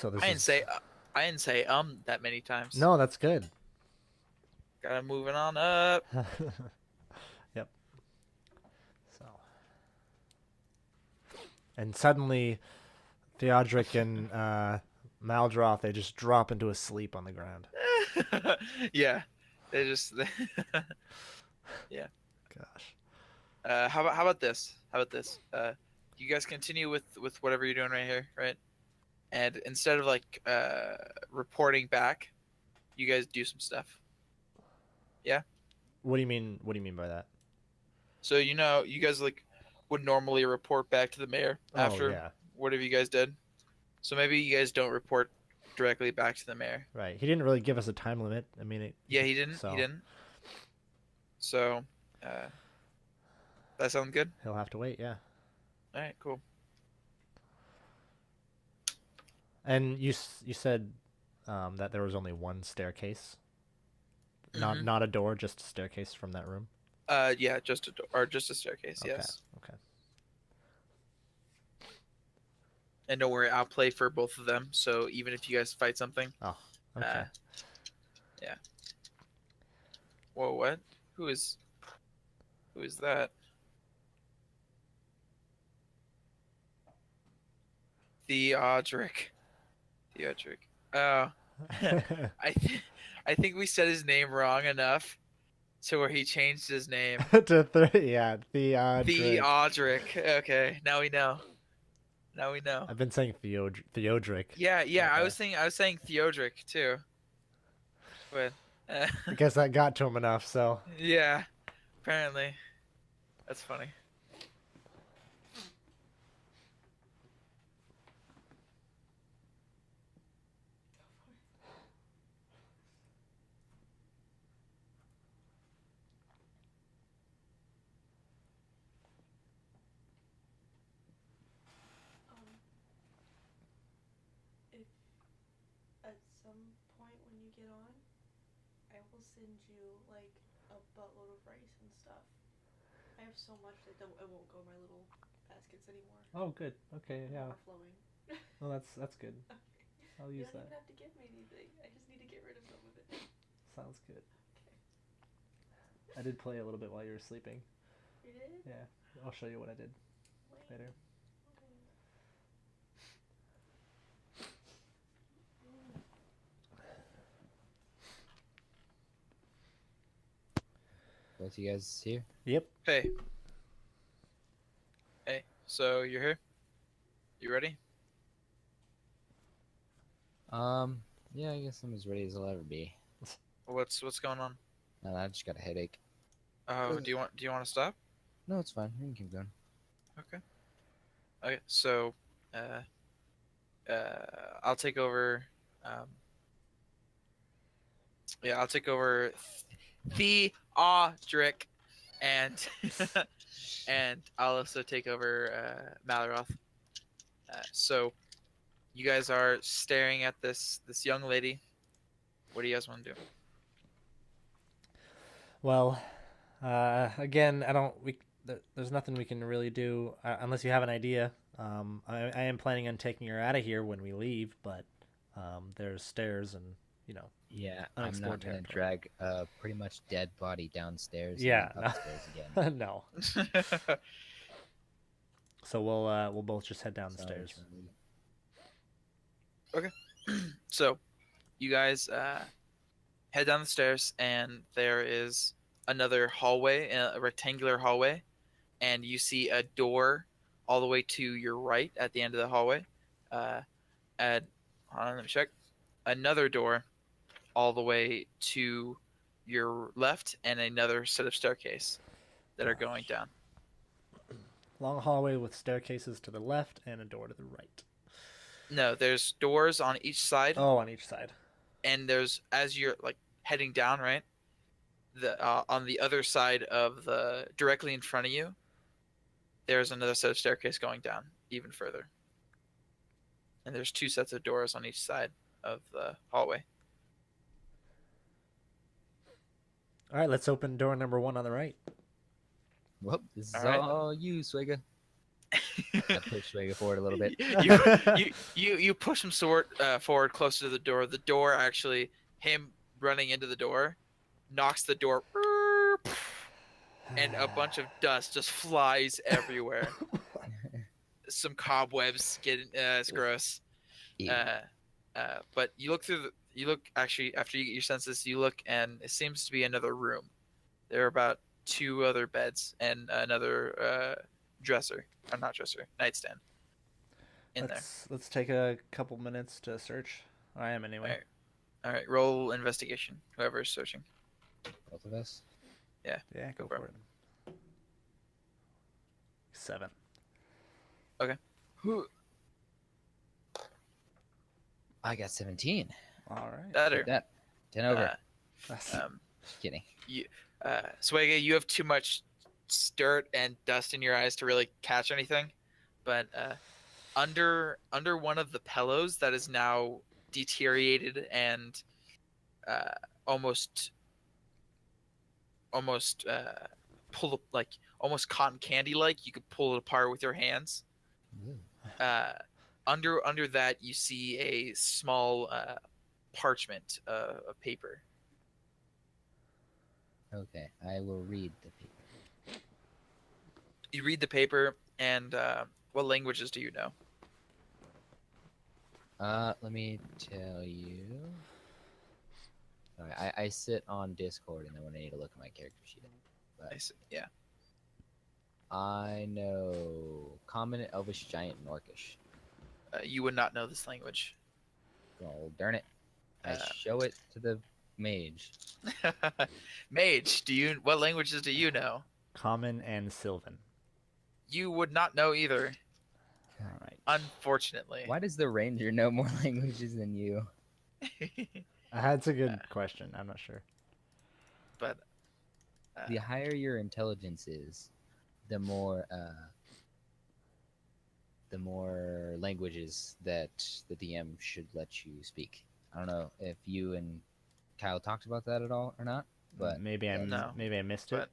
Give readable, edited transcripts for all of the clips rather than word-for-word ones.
So this I didn't is say I didn't say that many times. no, that's good. Gotta moving on up. Yep. So and suddenly Theodric and Maldroth they just drop into a sleep on the ground. Yeah, they just yeah. Gosh. How about this? How about this? You guys continue with whatever you're doing right here, right? And instead of like reporting back, you guys do some stuff. Yeah. What do you mean? What do you mean by that? So you guys like would normally report back to the mayor Oh after yeah, whatever you guys did. So maybe you guys don't report directly back to the mayor. right. He didn't really give us a time limit. I mean, Yeah, he didn't. He so didn't. So uh, that sounds good. he'll have to wait. Yeah. All right, cool. And you said that there was only one staircase, Mm-hmm. not a door, just a staircase from that room. Yeah, just a door or just a staircase. Okay. Yes. Okay. And don't worry, I'll play for both of them. So even if you guys fight something, Oh. uh, Okay. yeah. Whoa, what? Who is who is that? Theodric. Theodric. Oh, I think we said his name wrong enough to where he changed his name. Yeah, Theodric. Theodric. Okay, now we know. Now we know. I've been saying Theodric. Yeah, yeah. Okay. I was saying Theodric too, but I guess that got to him enough. So yeah. Apparently, that's funny. Um, if at some point when you get on, I will send you like a buttload of rice and stuff. I have so much that it won't go in my little baskets anymore. oh, good. Okay, I'm yeah. overflowing. Well, that's good. Okay. I'll You use don't that. even have to give me anything. I just need to get rid of some of it. Sounds good. Okay. I did play a little bit while you were sleeping. You did? Yeah, I'll show you what I did Wait. later. Okay. Mm. Both you guys here? Yep. Hey, hey. So you're here? You ready? Um, yeah, I guess I'm as ready as I'll ever be. What's going on? No, I just got a headache. Oh, Ugh. do you want to stop? No, it's fine. We can keep going. Okay. Okay. So, uh, I'll take over. Um, yeah, I'll take over Theodric, and and I'll also take over Malaroth. So you guys are staring at this young lady. What do you guys want to do? Well, again, I don't. There's nothing we can really do unless you have an idea. I am planning on taking her out of here when we leave, but there's stairs and you know Yeah, I'm unexplored not gonna territory. drag a pretty much dead body downstairs Yeah, and upstairs again. no. So we'll both just head down the Sorry, stairs. Charlie. Okay. So you guys head down the stairs, and there is another hallway, a rectangular hallway, and you see a door all the way to your right at the end of the hallway. Uh, and hold on, let me check. Another door all the way to your left, and another set of staircase that are going Gosh. down. Long hallway with staircases to the left and a door to the right. No, there's doors on each side, Oh, on each side. and there's as you're like heading down, right? The on the other side of the directly in front of you, there's another set of staircase going down even further. And there's two sets of doors on each side of the hallway. All right, let's open door number one on the right. Well, this is All right. all you, Swigga. I push Tsuaegah forward a little bit. You push him forward closer to the door. The door actually, him running into the door, knocks the door, and a bunch of dust just flies everywhere. Some cobwebs get it's gross. Ew. But you look actually after you get your census, you look and it seems to be another room. There are about two other beds and another dresser, or not dresser, nightstand in there. Let's take a couple minutes to search. I am anyway. All right, roll investigation. Whoever is searching. Both of us. Yeah, go for for it. 7. I got 17. All right. Better. Take that 10 over. Um, Just kidding. Tsuaegah, you have too much dirt and dust in your eyes to really catch anything, but under one of the pillows that is now deteriorated and almost pull like almost cotton candy like, you could pull it apart with your hands. Ooh. Under that you see a small parchment of paper. Okay, I will read the paper. You read the paper, and what languages do you know? Let me tell you. Sorry, I sit on Discord, and then when I need to look at my character sheet. But Yeah. I know Common, Elvish, Giant, and Orcish. You would not know this language. Oh, darn it. I show it to the mage. Mage, what languages do you know? Common and Sylvan. You would not know either, All right. unfortunately. Why does the ranger know more languages than you? That's a good question. I'm not sure. But The higher your intelligence is, the more languages that the DM should let you speak. I don't know if you and Kyle talked about that at all or not, but maybe I missed it.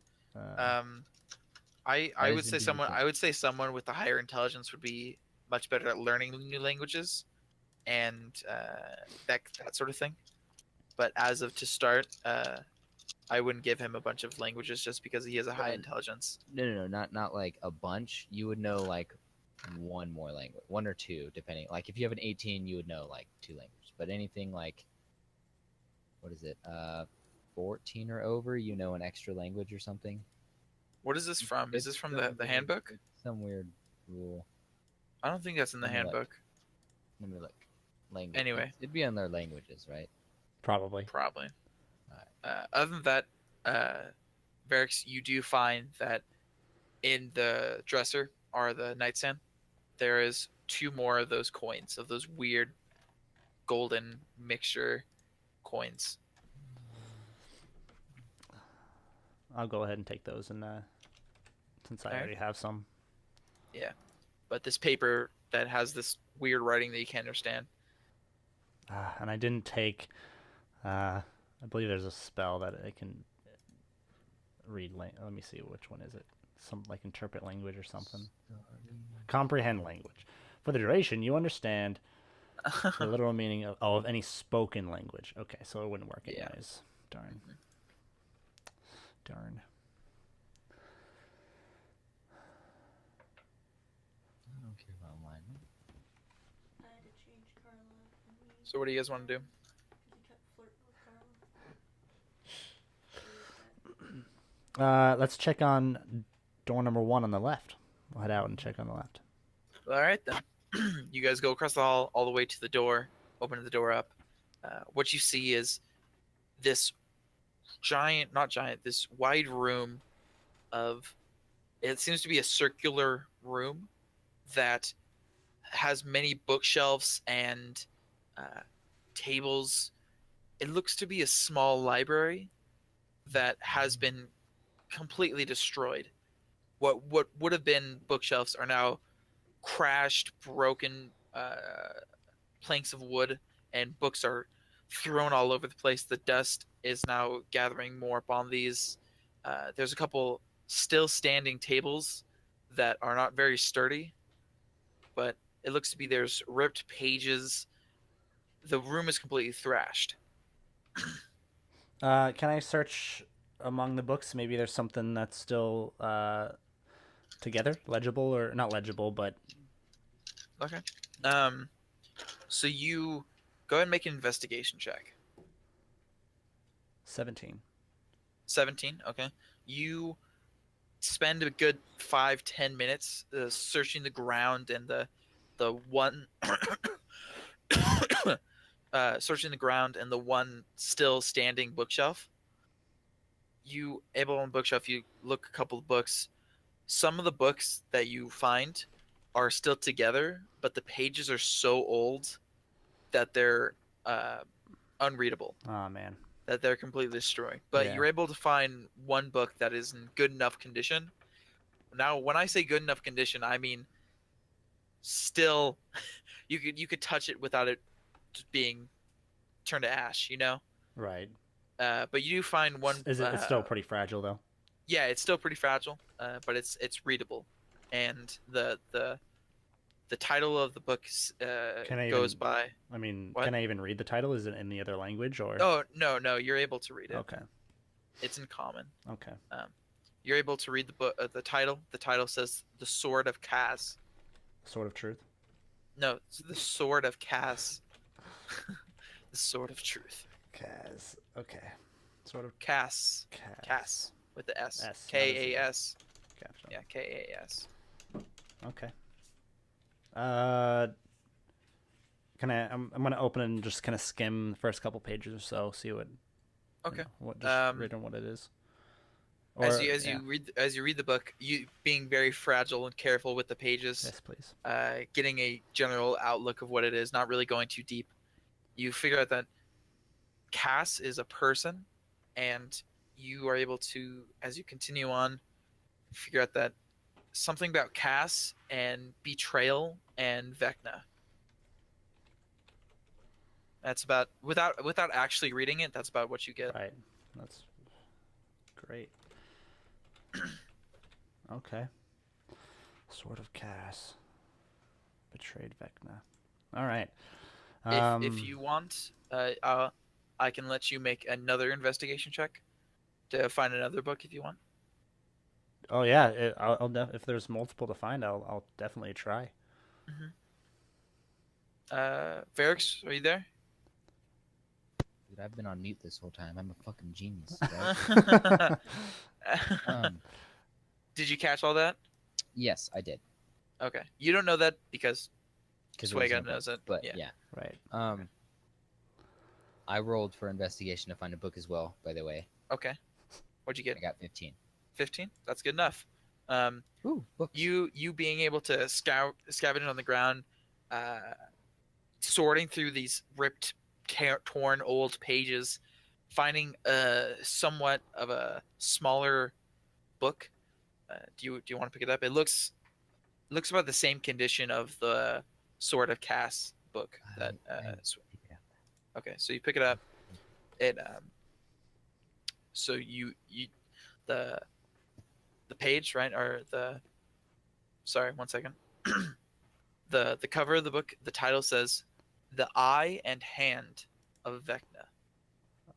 I That would is say indeed the case. someone with a higher intelligence would be much better at learning new languages and that sort of thing. But as of to start, I wouldn't give him a bunch of languages just because he has a high intelligence. No, not like a bunch. You would know like one more language, one or two, depending. Like if you have an 18, you would know like 2 languages. But anything like, what is it, 14 or over, you know an extra language or something. What is this from? Is this from the handbook? Some weird rule. I don't think that's in the Let me look. handbook. Let me look. Language. Anyway. It'd be on their languages, right? Probably. Probably. Alright. Other than that, Verrix, you do find that in the dresser or the nightstand, there is 2 more of those coins, of those weird golden mixture coins. I'll go ahead and take those, and since I Alright. already have some. But this paper that has this weird writing that you can't understand. And I didn't take. I believe there's a spell that I can read. Let me see, which one is it? Some like interpret language or something. Comprehend language. For the duration, you understand the literal meaning of any spoken language. Okay, so it wouldn't work Yeah. anyways. Darn. Darn. I don't care about mine. I had to change Carla and me So what do you guys want to do? because he kept flirting with Carla. Let's check on door number 1 on the left. We'll head out and check on the left. All right, then. You guys go across the hall all the way to the door, open the door up. What you see is this this wide room of, it seems to be a circular room that has many bookshelves and tables. It looks to be a small library that has been completely destroyed. What would have been bookshelves are now crashed, broken planks of wood, and books are thrown all over the place. The dust is now gathering more upon these. There's a couple still standing tables that are not very sturdy, but it looks to be there's ripped pages. The room is completely thrashed. Can I search among the books? Maybe there's something that's still together, legible or not legible, but Okay. Um, so you go ahead and make an investigation check. 17. 17. Okay. You spend a good 5-10 minutes searching the ground and the one searching the ground and the one still standing bookshelf. You able on bookshelf. You look a couple of books. Some of the books that you find are still together, but the pages are so old that they're uh, unreadable. Oh man. That they're completely destroyed. But Yeah. you're able to find one book that is in good enough condition. Now, when I say good enough condition, I mean still you could touch it without it just being turned to ash, you know. Right. But you do find one. Is it? It's still pretty fragile though. Yeah, it's still pretty fragile, but it's readable, and the title of the book goes by. I mean, What? can I even read the title? Is it in the other language or? Oh no, you're able to read it. Okay. It's in common. Okay. You're able to read the book. The title. The title says "The Sword of Kaz." Sword of Truth. No, it's the Sword of Kaz. The Sword of Truth. Kaz. Okay. Sort of. Kas. Kaz. Kas with the S. S, not Kas. Gotcha. Yeah, Kas. Okay. Can I? I'm gonna open and just kind of skim the first couple pages or so, see what. Okay. What just read on what it is. Or, As you read the book, you being very fragile and careful with the pages, Yes, please. getting a general outlook of what it is, not really going too deep. You figure out that Cass is a person, and you are able to, as you continue on, figure out that something about Cass and betrayal and Vecna. That's about without actually reading it. That's about what you get. Right. That's great. Okay. Sword of Cass. Betrayed Vecna. All right. If you want, I can let you make another investigation check to find another book if you want. Oh yeah. If there's multiple to find, I'll definitely try. Verrix, are you there? Dude, I've been on mute this whole time. I'm a fucking genius. Right? Did you catch all that? Yes, I did. Okay. You don't know that because Because it was in Tsuaegah a book, knows it. But Yeah. yeah. Right. I rolled for investigation to find a book as well. By the way, Okay. What'd you I get? got 15. 15? That's good enough. Ooh, books. You being able to scavenge on the ground, sorting through these ripped, torn old pages, finding somewhat of a smaller book. Do you want to pick it up? It looks about the same condition of the Sword of Cass book. That okay, so you pick it up. It so you the page, right, or the sorry, one second. The cover of the book, the title says "The Eye and Hand of Vecna."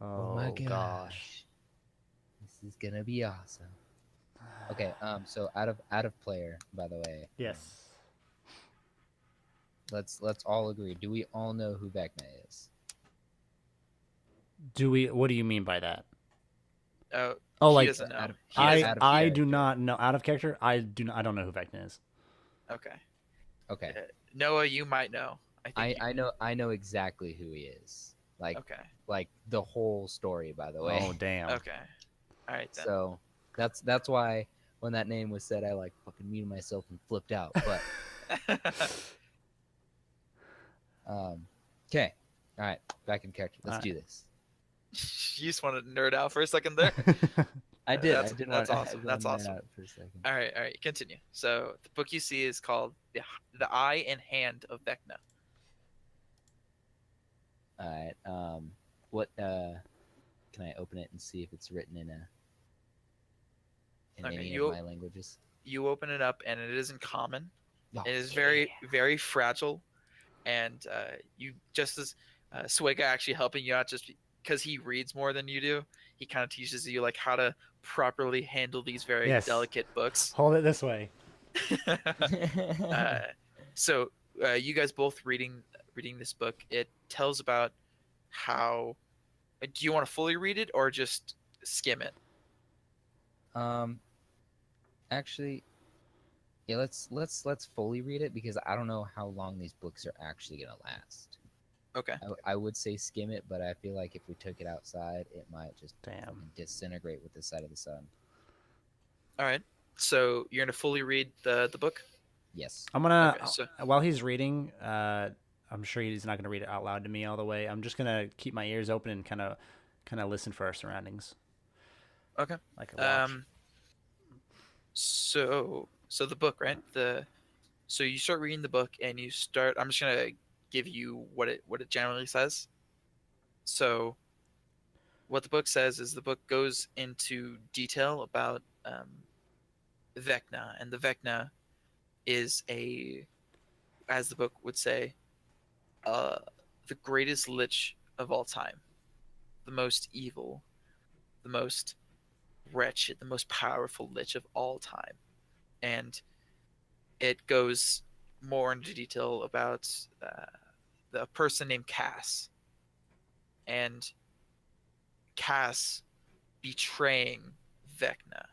Oh my gosh. This is gonna be awesome. Okay, so out of player, by the way. Yes. Let's all agree. Do we all know who Vecna is? Do we? What do you mean by that? Oh, Oh, he like doesn't know. out of- He I doesn't- I do character. not know out of character. I don't know who Vecna is. Okay. Okay. Noah, you might know. I know exactly who he is. Okay. Like the whole story, by the way. Oh damn. Okay. All right then. So that's why when that name was said, I like fucking muted myself and flipped out. But okay, all right, back in character. Let's do this. You just wanted to nerd out for a second there. I did. That's- I did. that's want, awesome. I did That's want to nerd awesome. out for a second. All right. Continue. So the book you see is called "The Eye and Hand of Vecna." All right. What? Can I open it and see if it's written in Okay, any you- of my languages? You open it up, and it is in common. Oh, It is yeah. very fragile, and you just as Tsuaegah actually helping you out just because he reads more than you do. He kind of teaches you like how to properly handle these very Yes. delicate books. Hold it this way. uh, so you guys both reading this book. It tells about how. Do you want to fully read it or just skim it? um, actually, yeah. Let's fully read it because I don't know how long these books are actually gonna last. Okay. I would say skim it, but I feel like if we took it outside, it might just Damn. fucking disintegrate with the sight of the sun. All right. So you're gonna fully read the book. Yes. I'm gonna Okay. So while he's reading. I'm sure he's not gonna read it out loud to me all the way. I'm just gonna keep my ears open and kind of listen for our surroundings, okay. like a watch. Um. So the book, right? So you start reading the book and you start. I'm just gonna give you what it generally says. So what the book says is the book goes into detail about Vecna, and the Vecna is as the book would say, uh, the greatest lich of all time, the most evil, the most wretched, the most powerful lich of all time, and it goes more into detail about the person named Cass and Cass betraying Vecna.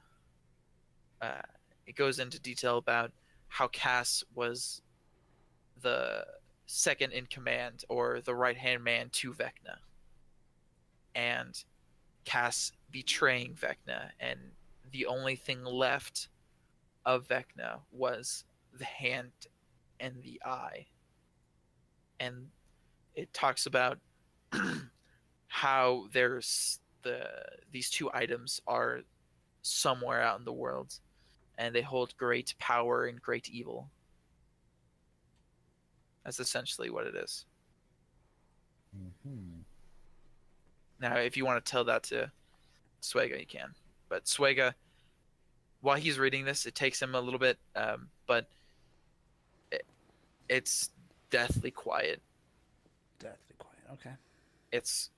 Uh, it goes into detail about how Cass was the second in command or the right hand man to Vecna, and Cass betraying Vecna, and the only thing left of Vecna was the hand and the eye. And it talks about how these two items are somewhere out in the world, and they hold great power and great evil. That's essentially what it is. Hmm. Now, if you want to tell that to Tsuaegah, you can. But Tsuaegah, while he's reading this, it takes him a little bit, but it, it's deathly quiet. Deathly quiet. Okay. It's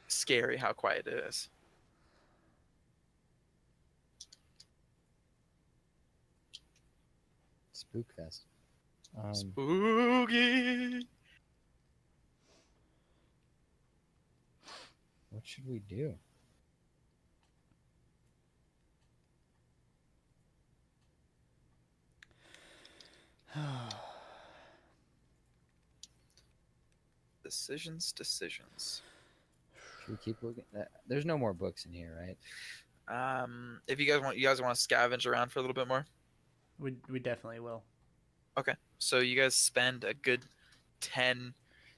scary how quiet it is. Spookfest. Spooky. What should we do? Decisions. Should we keep looking? There's no more books in here, right? If you guys want to scavenge around for a little bit more. We definitely will. Okay. So you guys spend a good 10,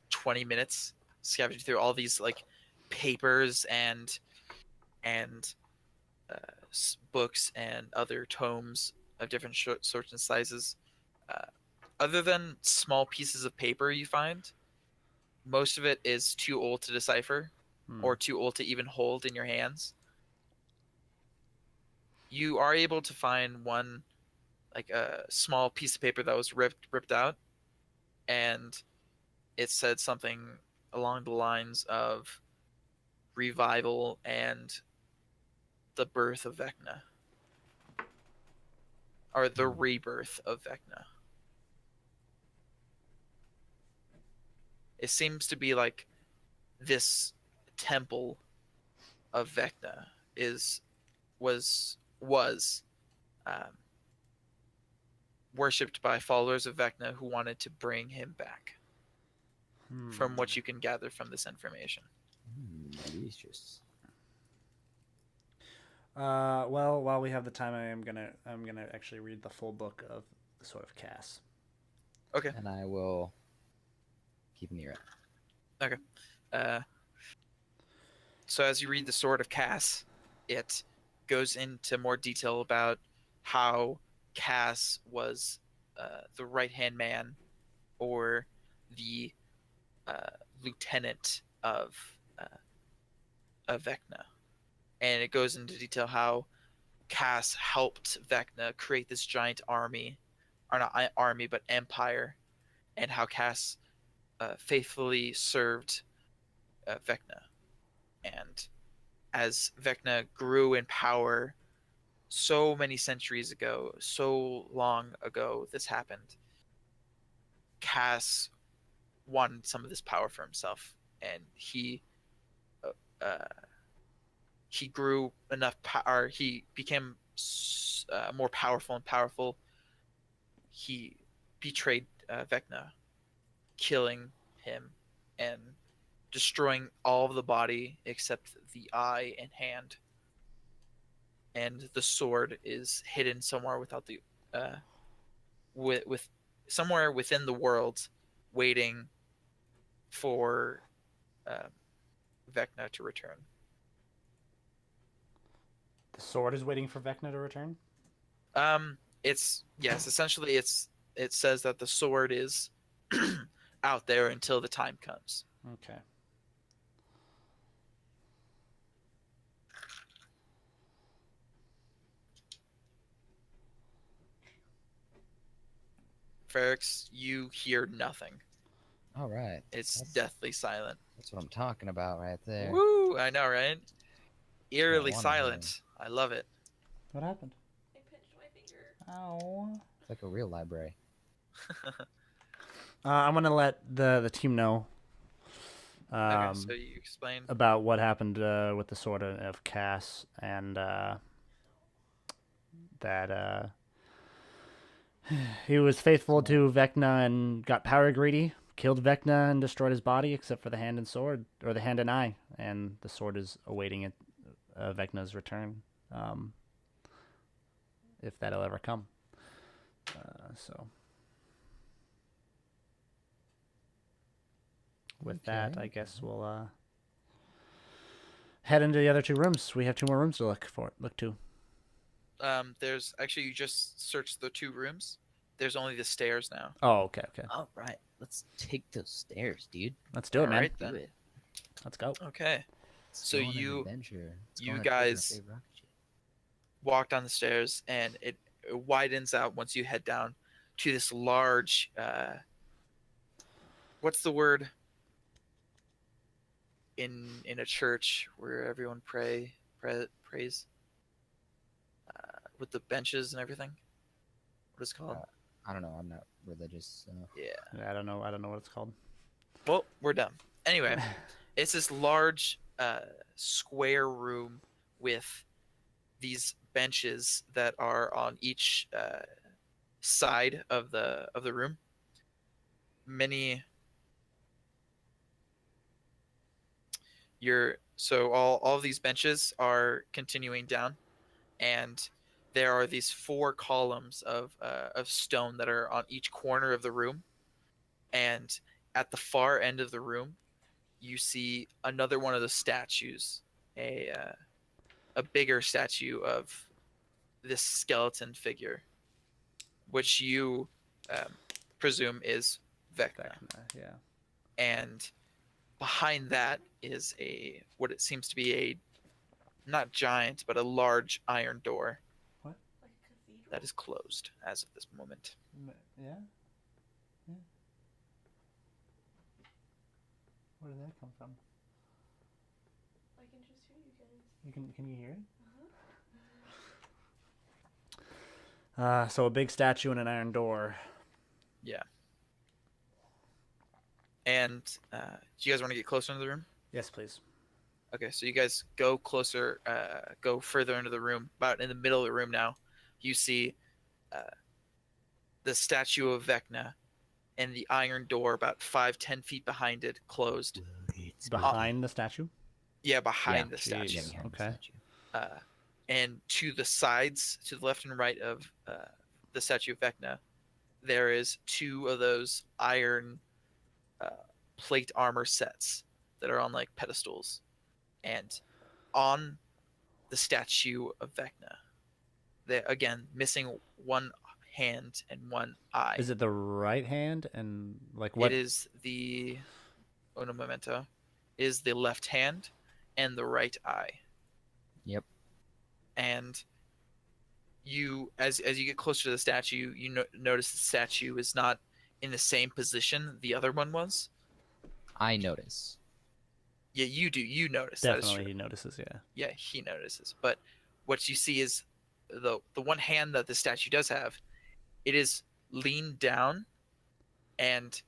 20 minutes scavenging through all these like papers and books and other tomes of different sorts and sizes. Uh, other than small pieces of paper you find, most of it is too old to decipher or too old to even hold in your hands. You are able to find one like a small piece of paper that was ripped out, and it said something along the lines of revival and the birth of Vecna, or the rebirth of Vecna. It seems to be like this temple of Vecna is was um, worshipped by followers of Vecna who wanted to bring him back. From what you can gather from this information. Delicious. Well, while we have the time, I'm gonna actually read the full book of the Sword of Cass. Okay. And I will keep an ear out. Okay. So as you read the Sword of Cass, it goes into more detail about how Cass was the right-hand man or the lieutenant of Vecna, and it goes into detail how Cass helped Vecna create this giant army or not army, but empire, and how Cass faithfully served Vecna. And as Vecna grew in power so many centuries ago, so long ago this happened, Cass wanted some of this power for himself, and uh, uh, he grew enough power. He became more powerful and powerful. He betrayed Vecna, killing him and destroying all of the body except the eye and hand. And the sword is hidden somewhere without the with somewhere within the world, waiting for uh, Vecna to return. The sword is waiting for Vecna to return. It's yes, essentially it says that the sword is out there until the time comes. Okay. Ferrix, you hear nothing. All right. It's That's, deathly silent. that's what I'm talking about right there. Woo! I know, right? Eerily wanna silent. I love it. What happened? I pinched my finger. Ow. It's like a real library. I'm gonna let the team know. Okay, so you explain. About what happened with the sword of Cass and that he was faithful to Vecna and got power greedy, killed Vecna and destroyed his body except for the hand and sword, or the hand and eye, and the sword is awaiting it, Vecna's return, if that'll ever come. So with that, I guess we'll head into the other two rooms. We have two more rooms to look to. There's actually you just searched the two rooms. There's only the stairs now. Oh, okay. All right. Let's take those stairs, dude. Let's do it, man. Alright, Do then. it. Let's go. Okay. Let's So go on an you adventure. Let's go you on a trip in a guys big rocket ship. walk down the stairs, and it widens out once you head down to this large. What's the word? In a church where everyone prays with the benches and everything. What is it called? I don't know. I'm not religious. So. Yeah. I don't know what it's called. Well, we're done. Anyway, it's this large square room with these benches that are on each side of the room. All of these benches are continuing down, and there are these four columns of stone that are on each corner of the room, and at the far end of the room you see another one of the statues, a bigger statue of this skeleton figure, which you presume is Vecna. Yeah. And behind that is what it seems to be a not giant but a large iron door Like a cathedral. that is closed as of this moment. Yeah. Where did that come from? I can just hear you guys. Can you hear it? Uh-huh. So a big statue and an iron door. Yeah. And do you guys want to get closer into the room? Yes, please. Okay, so you guys go closer, go further into the room. About in the middle of the room now, you see the statue of Vecna and the iron door about 5-10 feet behind it closed. Behind the statue? Yeah, behind Yeah. the statue. Jeez. Okay. And to the sides, to the left and right of the statue of Vecna, there is two of those iron plate armor sets that are on like pedestals. And on the statue of Vecna, they're again missing one hand and one eye. Is it the right hand and like what? It is the uno momento, is the left hand and the right eye. Yep. And you as you get closer to the statue, you notice the statue is not in the same position the other one was. I notice. Yeah, you do. You notice that is Definitely true. he notices, yeah. Yeah, he notices. But what you see is the one hand that the statue does have. It is leaned down and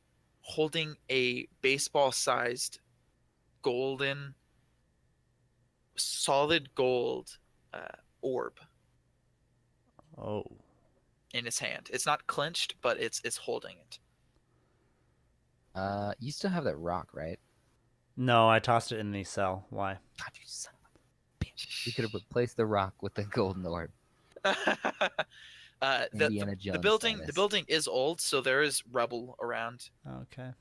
holding a baseball-sized golden, solid gold orb Oh. in his hand. It's not clenched, but it's holding it. You still have that rock, right? No, I tossed it in the cell. Why? God, you son of a bitch. You could have replaced the rock with the golden orb. Indiana Jones the status. building is old, so there is rubble around. Okay.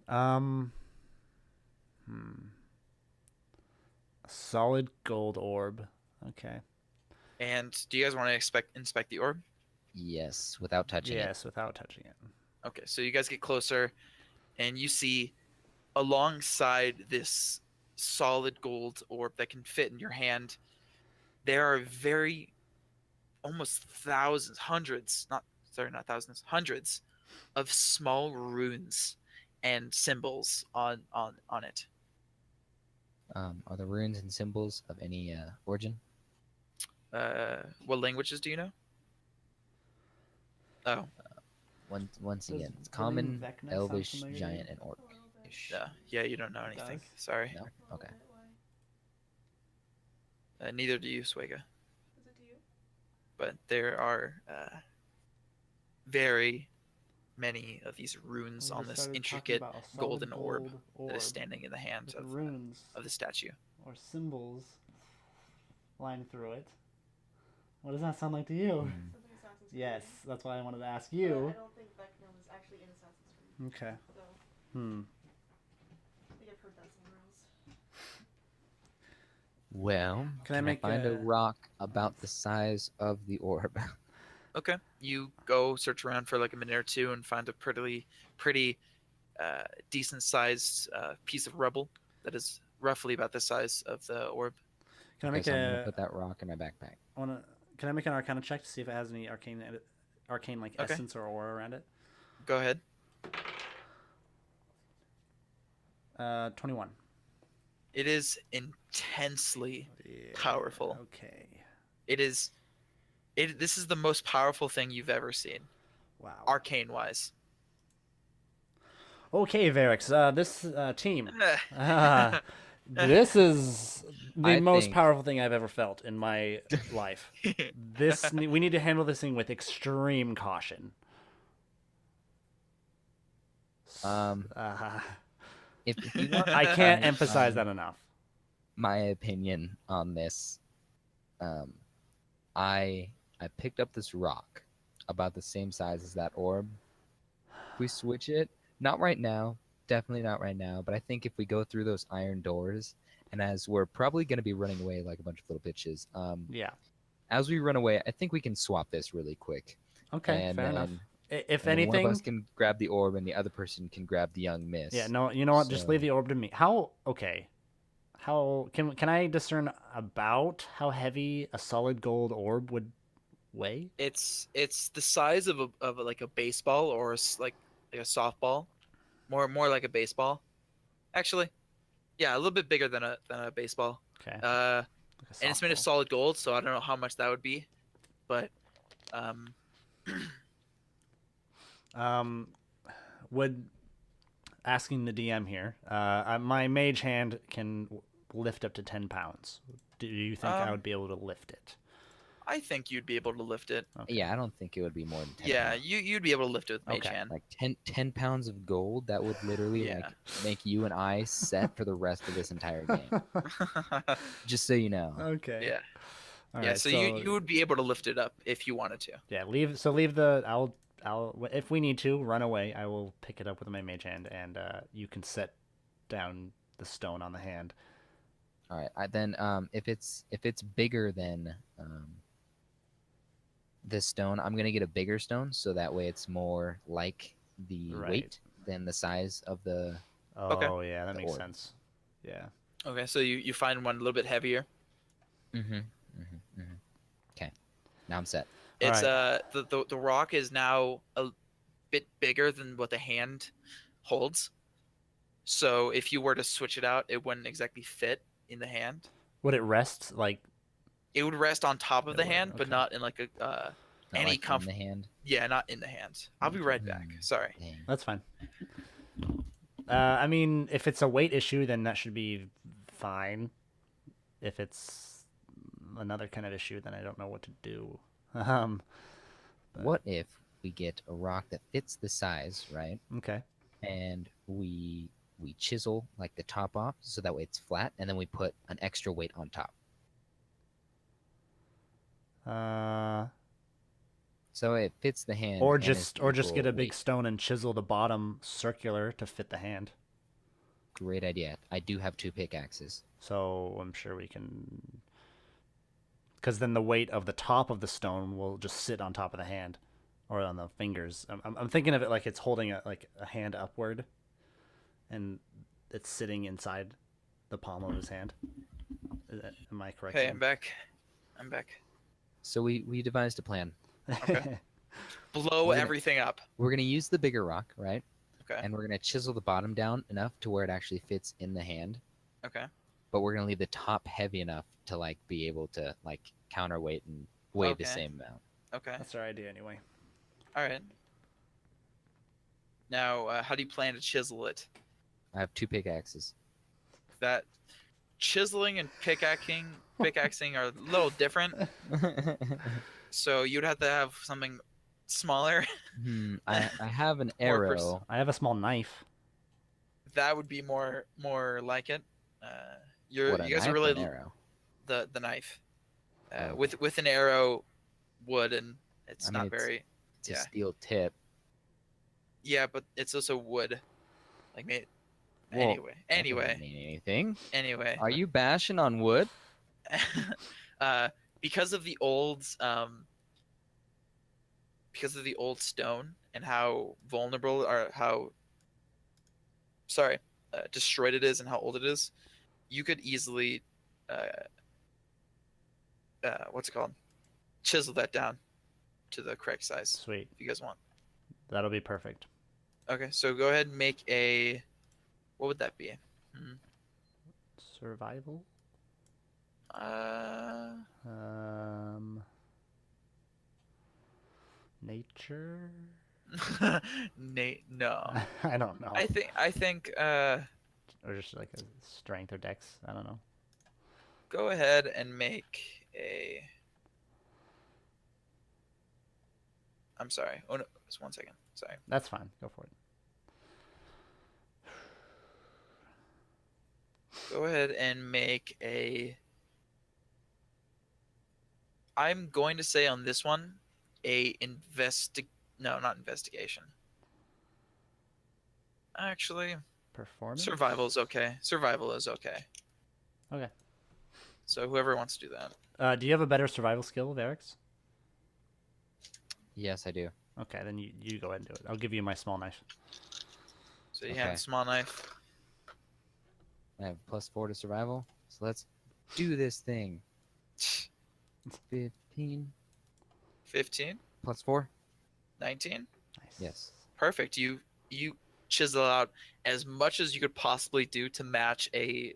Um. A solid gold orb. Okay. And do you guys want to inspect the orb? Yes, without touching it. Yes, without touching it. Okay, so you guys get closer, and you see alongside this solid gold orb that can fit in your hand, there are almost thousands, hundreds, not thousands, hundreds of small runes and symbols on it. Are the runes and symbols of any origin? What languages do you know? Oh, Once again, it's Does common, Vecna sound elvish, familiar to giant, you? and A little bit. orcish. yeah, you don't know anything. does. Sorry. No? A little Okay. bit, why? Neither do you, Swega. Is it to you? But there are very many of these runes on this intricate golden orb that is standing in the hand with of runes the statue. or symbols lying through it. What does that sound like to you? Hmm. Something Assassin's Creed. Yes, that's why I wanted to ask But you. I don't think Vecna was actually in Assassin's Creed. Okay. So I think I've heard that somewhere else. Well, Can I make find a a- rock about the size of the orb? Okay, you go search around for like a minute or two and find a pretty decent sized piece of rubble that is roughly about the size of the orb. Can I Okay, make so I'm gonna a? put that rock in my backpack. Can I make an Arcana check to see if it has any arcane like Okay. essence or aura around it? Go ahead. 21. It is intensely Yeah, powerful. Okay. This is the most powerful thing you've ever seen, Wow. arcane wise. Okay, Verrix. This team. This is the I most think- powerful thing I've ever felt in my life. We need to handle this thing with extreme caution. Uh, If you want, I can't my, emphasize that enough. my opinion on this, I picked up this rock about the same size as that orb. If we switch it, not right now, definitely not right now, but I think if we go through those iron doors, and as we're probably going to be running away like a bunch of little bitches, Yeah. as we run away, I think we can swap this really quick. Okay. and Fair then, enough. If and anything, one of us can grab the orb, and the other person can grab the young miss. yeah. No. You know what? Just So- leave the orb to me. How? Okay. How can I discern about how heavy a solid gold orb would weigh? It's the size of like a baseball or like a softball, more like a baseball. Actually, yeah, a little bit bigger than a baseball. Okay. And it's made of softball. solid gold, so I don't know how much that would be, but Would asking the DM here, my mage hand can lift up to 10 pounds. Do you think I would be able to lift it? I think you'd be able to lift it. Okay. Yeah, I don't think it would be more than 10 Yeah, pounds. you'd be able to lift it with mage Okay. hand. Like 10 pounds of gold, that would literally Yeah. like make you and I set for the rest of this entire game. Just so you know. Okay. Yeah. All Yeah, right, so you would be able to lift it up if you wanted to. yeah, leave the I'll if we need to run away, I will pick it up with my mage hand and you can set down the stone on the hand. All right. Then if it's bigger than this stone, I'm gonna get a bigger stone so that way it's more like the Right. weight than the size of the. Oh, yeah, that The makes orb. sense. Yeah. Okay, so you find one a little bit heavier. Mm-hmm. Okay, now I'm set. It's Alright. the rock is now a bit bigger than what the hand holds. So if you were to switch it out, it wouldn't exactly fit in the hand. Would it rest like It would rest on top of it the would? hand, but Okay. not in like a Not any like in comf. the hand. Yeah, not in the hand. I'll be Okay. right back. Sorry. Dang. That's fine. I mean, if it's a weight issue, then that should be fine. If it's another kind of issue, then I don't know what to do. Um, What if we get a rock that fits the size, right? okay. And we chisel like the top off so that way it's flat, and then we put an extra weight on top. Uh, So it fits the hand. or and is just get equal a big weight. stone and chisel the bottom circular to fit the hand. Great idea. I do have 2 pickaxes. So I'm sure we can, because then the weight of the top of the stone will just sit on top of the hand, or on the fingers. I'm thinking of it like it's holding a hand upward, and it's sitting inside the palm of his hand. Am I correct? Hey, I'm back. I'm back. So we devised a plan. Okay. Blow We're gonna- everything up. We're gonna use the bigger rock, right? Okay. And we're gonna chisel the bottom down enough to where it actually fits in the hand. Okay. But we're gonna leave the top heavy enough to like be able to like counterweight and weigh the Okay. same amount. Okay. That's our idea anyway. All right. Now, how do you plan to chisel it? I have 2 pickaxes. That chiseling and pickaxing are a little different. So you'd have to have something smaller. I have an More arrow. I have a small knife. That would be more like it. What, You a guys knife are or really an arrow? the knife. Oh. With an arrow, wood, and it's I mean, not it's- very. It's a Yeah. steel tip. Yeah, but it's also wood. Like made. Well, Anyway. That doesn't mean anything. Anyway. Are you bashing on wood? Because of the old stone and how vulnerable or how destroyed it is and how old it is, you could easily what's it called, chisel that down to the correct size Sweet. if you guys want. That'll be perfect. Okay, so go ahead and make a, what would that be? Survival? Uh, Nature? Nate, no. I don't know. I think Or just like a strength or dex. I don't know. go ahead and make a. I'm sorry. Oh no, just 1 second. Sorry. That's fine. Go for it. Go ahead and make a. I'm going to say on this one, No, not investigation. Actually, Performance? survival is okay. Survival is okay. Okay. So whoever wants to do that. Do you have a better survival skill, Verrix? Yes, I do. Okay, then you go ahead and do it. I'll give you my small knife. So you Okay. have a small knife. I have +4 to survival. So let's do this thing. 15 15, +4. 19. Nice. Yes. Perfect. You chisel out as much as you could possibly do to match a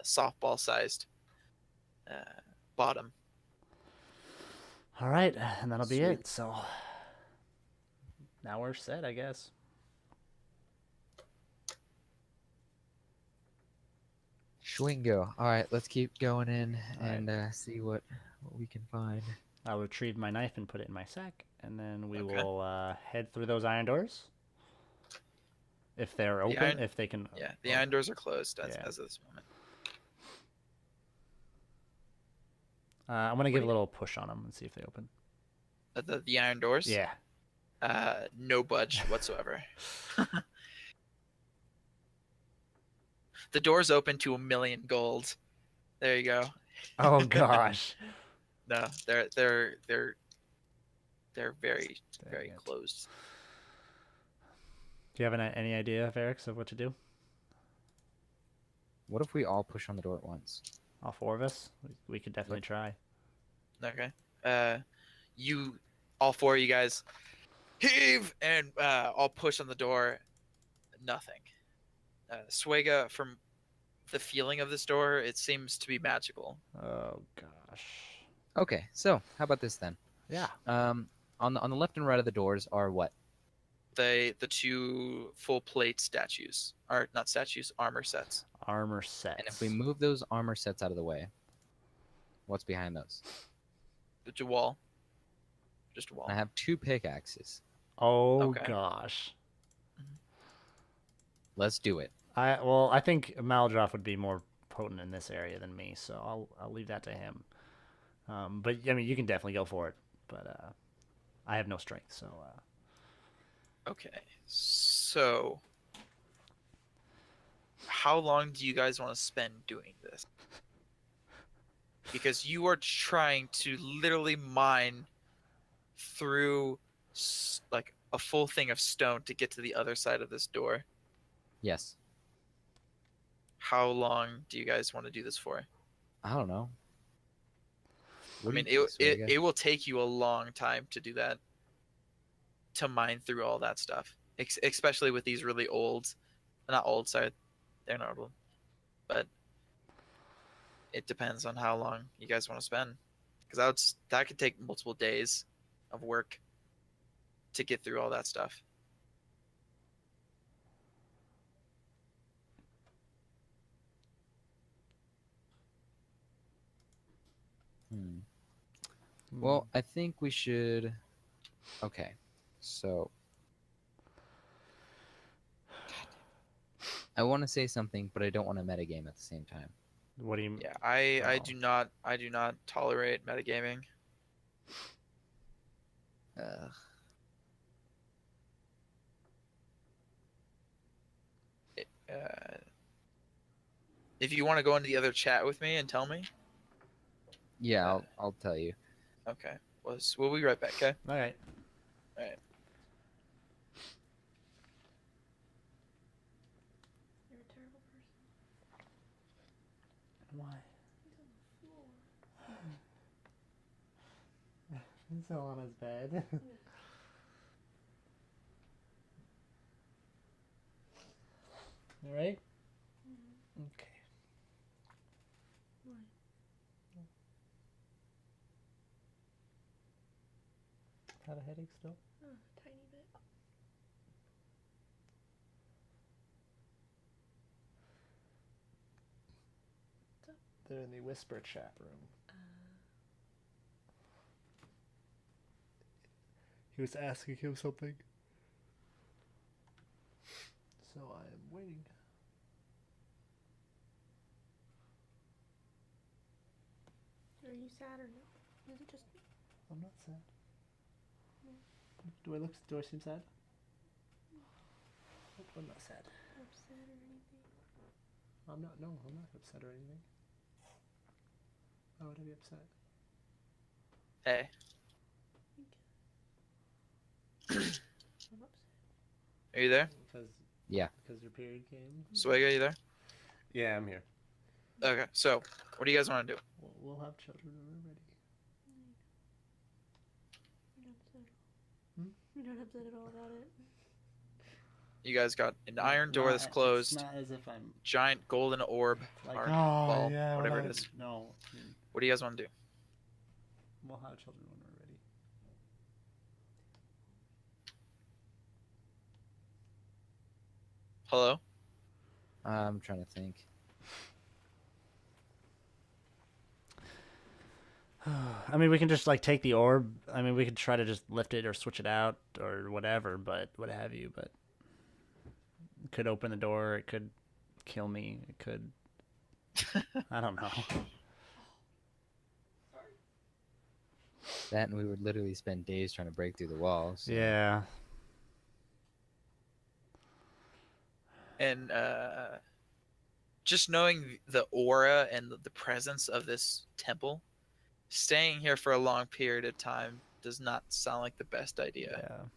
softball-sized bottom. All right, and that'll be Sweet. it. So now we're set, I guess. Schwingo. All right, let's keep going in All right. and see what we can find. I'll retrieve my knife and put it in my sack, and then we Okay. will head through those iron doors. If they're open, iron- if they can. Yeah, the iron doors are closed as Yeah. of this moment. I'm gonna give do a you- little push on them and see if they open. The iron doors? Yeah. No budge whatsoever. The doors open to 1,000,000 gold. There you go. Oh gosh. No, they're very very Dang it. closed. Do you have any idea, Verrix, of what to do? What if we all push on the door at once? All four of us? We could definitely try. Okay. You, all four of you guys, heave and all push on the door. Nothing. Tsuaegah, from the feeling of this door, it seems to be magical. Oh gosh. Okay, so how about this then? Yeah. On the left and right of the doors are what? The two full plate statues, or not statues, armor sets. Armor sets. And if we move those armor sets out of the way, what's behind those? The wall. Just a wall. I have 2 pickaxes. Oh Okay. gosh. Let's do it. I think Maldroff would be more potent in this area than me, so I'll leave that to him. But I mean, you can definitely go for it. But I have no strength, so. Okay. So, how long do you guys want to spend doing this? Because you are trying to literally mine through like a full thing of stone to get to the other side of this door. Yes. How long do you guys want to do this for? I don't know. I What do mean, you think, Tsuaegah? it will take you a long time to do that, to mine through all that stuff, especially with these really old, not old, sorry, they're not old, but it depends on how long you guys want to spend, because that could take multiple days of work to get through all that stuff. Well, I think we should. Okay, so I want to say something, but I don't want to metagame at the same time. What do you? Yeah, I Oh. do not tolerate metagaming. Ugh. If you want to go into the other chat with me and tell me, Yeah, I'll tell you. okay, we'll be right back. Okay. All right. All right. You're a terrible person. Why? He's on the floor. He's still on his bed. All right. Okay. Why? Had a headache still? Tiny bit. What's up? They're in the whisper chat room. He was asking him something. So I am waiting. Are you sad or no? Is it just me? I'm not sad. Do I seem sad? I'm not sad. Upset or anything? I'm not upset or anything. Why would I be upset? Hey, I'm upset. are you there? Yeah. Because your period came? Tsuaegah, you there? Yeah, I'm here. Okay. So, what do you guys want to do? We'll have children when we're ready. You're not upset at all. You're not upset at all about it. You guys got an iron door that's closed, It's not as if I'm giant golden orb, like, or oh, ball, yeah, whatever it is. No. What do you guys want to do? We'll have children when we're ready. Hello? I'm trying to think. I mean, we can just like take the orb. I mean, we could try to just lift it or switch it out or whatever, but what have you. But it could open the door. It could kill me. It could. I don't know. That and we would literally spend days trying to break through the walls. So. Yeah. And just knowing the aura and the presence of this temple, staying here for a long period of time does not sound like the best idea.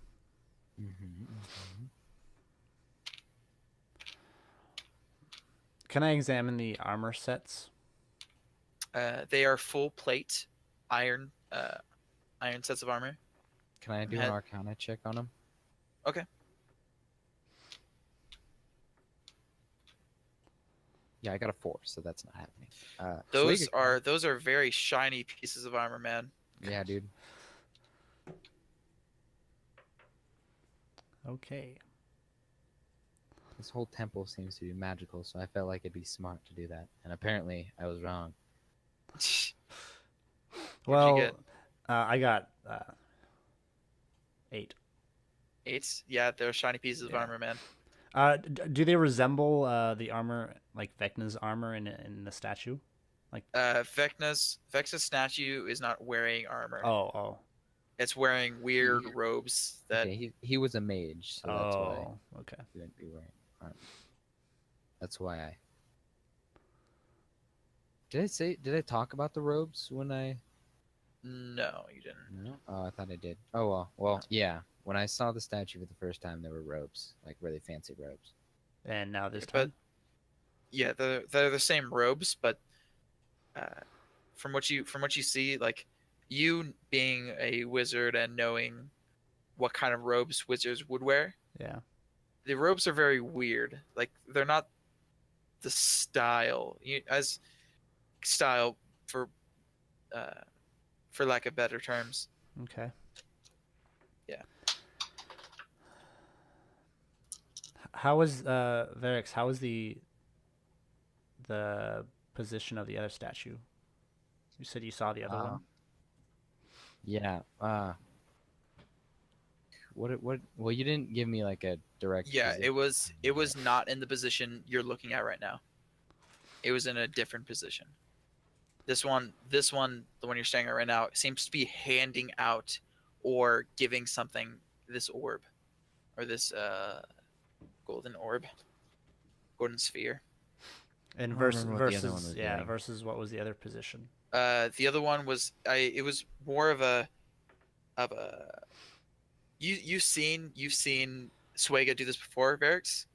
Yeah. Mm-hmm. Can I examine the armor sets? They are full plate iron iron sets of armor. Can I do an Head- Arcana check on him? Okay. Yeah, I got a 4, so that's not happening. Those Tsuaegah- are very shiny pieces of armor, man. Yeah, dude. Okay. This whole temple seems to be magical, so I felt like it'd be smart to do that. And apparently, I was wrong. What'd you Well, get? I got 8. 8. Yeah, they're shiny pieces of Yeah. armor, man. Do they resemble the armor, like Vecna's armor in the statue? Vecna's statue is not wearing armor. Oh, It's wearing weird robes that. Okay, he was a mage, so that's why oh, okay. he wouldn't be wearing armor. That's why I. Did I talk about the robes when I? No, you didn't. No. Oh, I thought I did. Oh well, yeah. When I saw the statue for the first time, there were robes, like really fancy robes. And now this But time, yeah, they're the same robes, but from what you see, like you being a wizard and knowing what kind of robes wizards would wear, yeah. the robes are very weird. Like they're not the style as style for lack of better terms. Okay. Yeah. How was Verrix? How was the position of the other statue? You said you saw the other one. Yeah. What? Well, you didn't give me like a direct. Yeah, position. it was not in the position you're looking at right now. It was in a different position. This one, the one you're staring at right now, seems to be handing out or giving something this orb, or this golden orb, golden sphere. And I don't remember what the other one versus was yeah, doing. versus what was the other position? The other one was it was more of a you've seen Tsuaegah do this before, Verrix,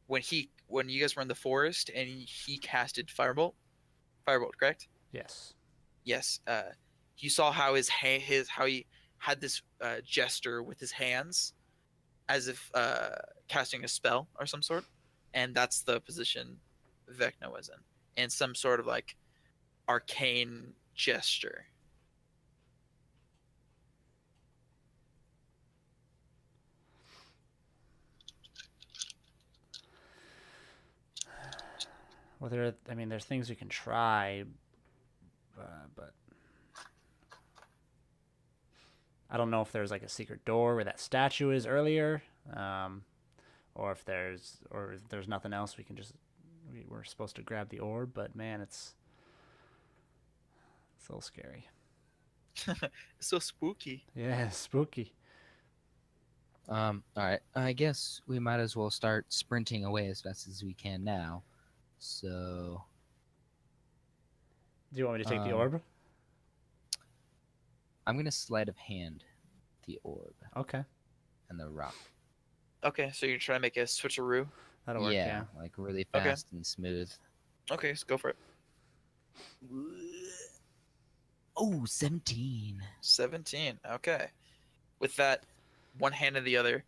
when you guys were in the forest and he casted firebolt, correct? Yes. Yes. You saw how how he had this gesture with his hands, as if casting a spell or some sort, and that's the position Vecna was in some sort of like arcane gesture. Well, there's things we can try, but I don't know if there's like a secret door where that statue is earlier, or if there's nothing else we can just we're supposed to grab the orb. But man, it's a little scary. It's so spooky. Yeah, spooky. All right. I guess we might as well start sprinting away as fast as we can now. So. Do you want me to take the Um, orb? I'm gonna sleight of hand the orb Okay, and the rock. Okay, so you're trying to make a switcheroo. that'll work. Yeah. Like really Okay. fast and smooth. Okay, let's go for it. Oh, 17. 17. Okay. With that, one hand in the other,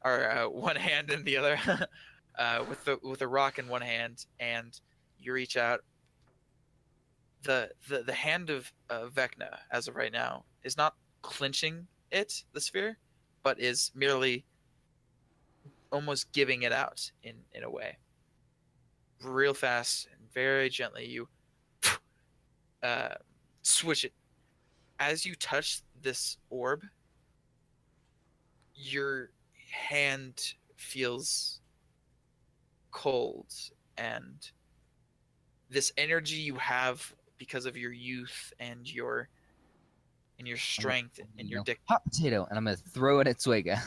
or one hand in the other, with the rock in one hand, and you reach out. The hand of Vecna, as of right now, is not clinching the sphere, but is merely almost giving it out in a way. Real fast and very gently, you switch it. As you touch this orb, your hand feels cold, and this energy you have because of your youth and your strength and your dick. Hot potato, and I'm gonna throw it at Tsuaegah.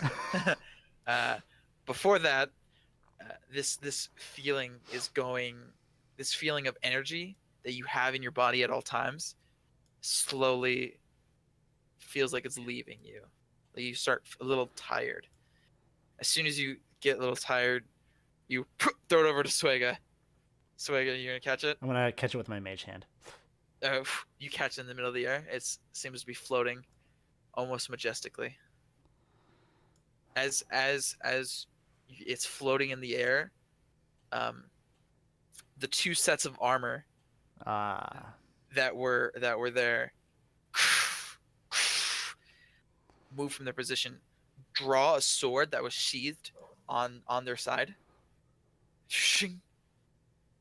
Before that, this feeling is going. This feeling of energy that you have in your body at all times slowly feels like it's leaving you. Like you start a little tired. As soon as you get a little tired, you throw it over to Tsuaegah. Tsuaegah, you gonna catch it? I'm gonna catch it with my mage hand. You catch it in the middle of the air. It seems to be floating almost majestically. As it's floating in the air, um, the two sets of armor Ah. that were there move from their position, draw a sword that was sheathed on their side,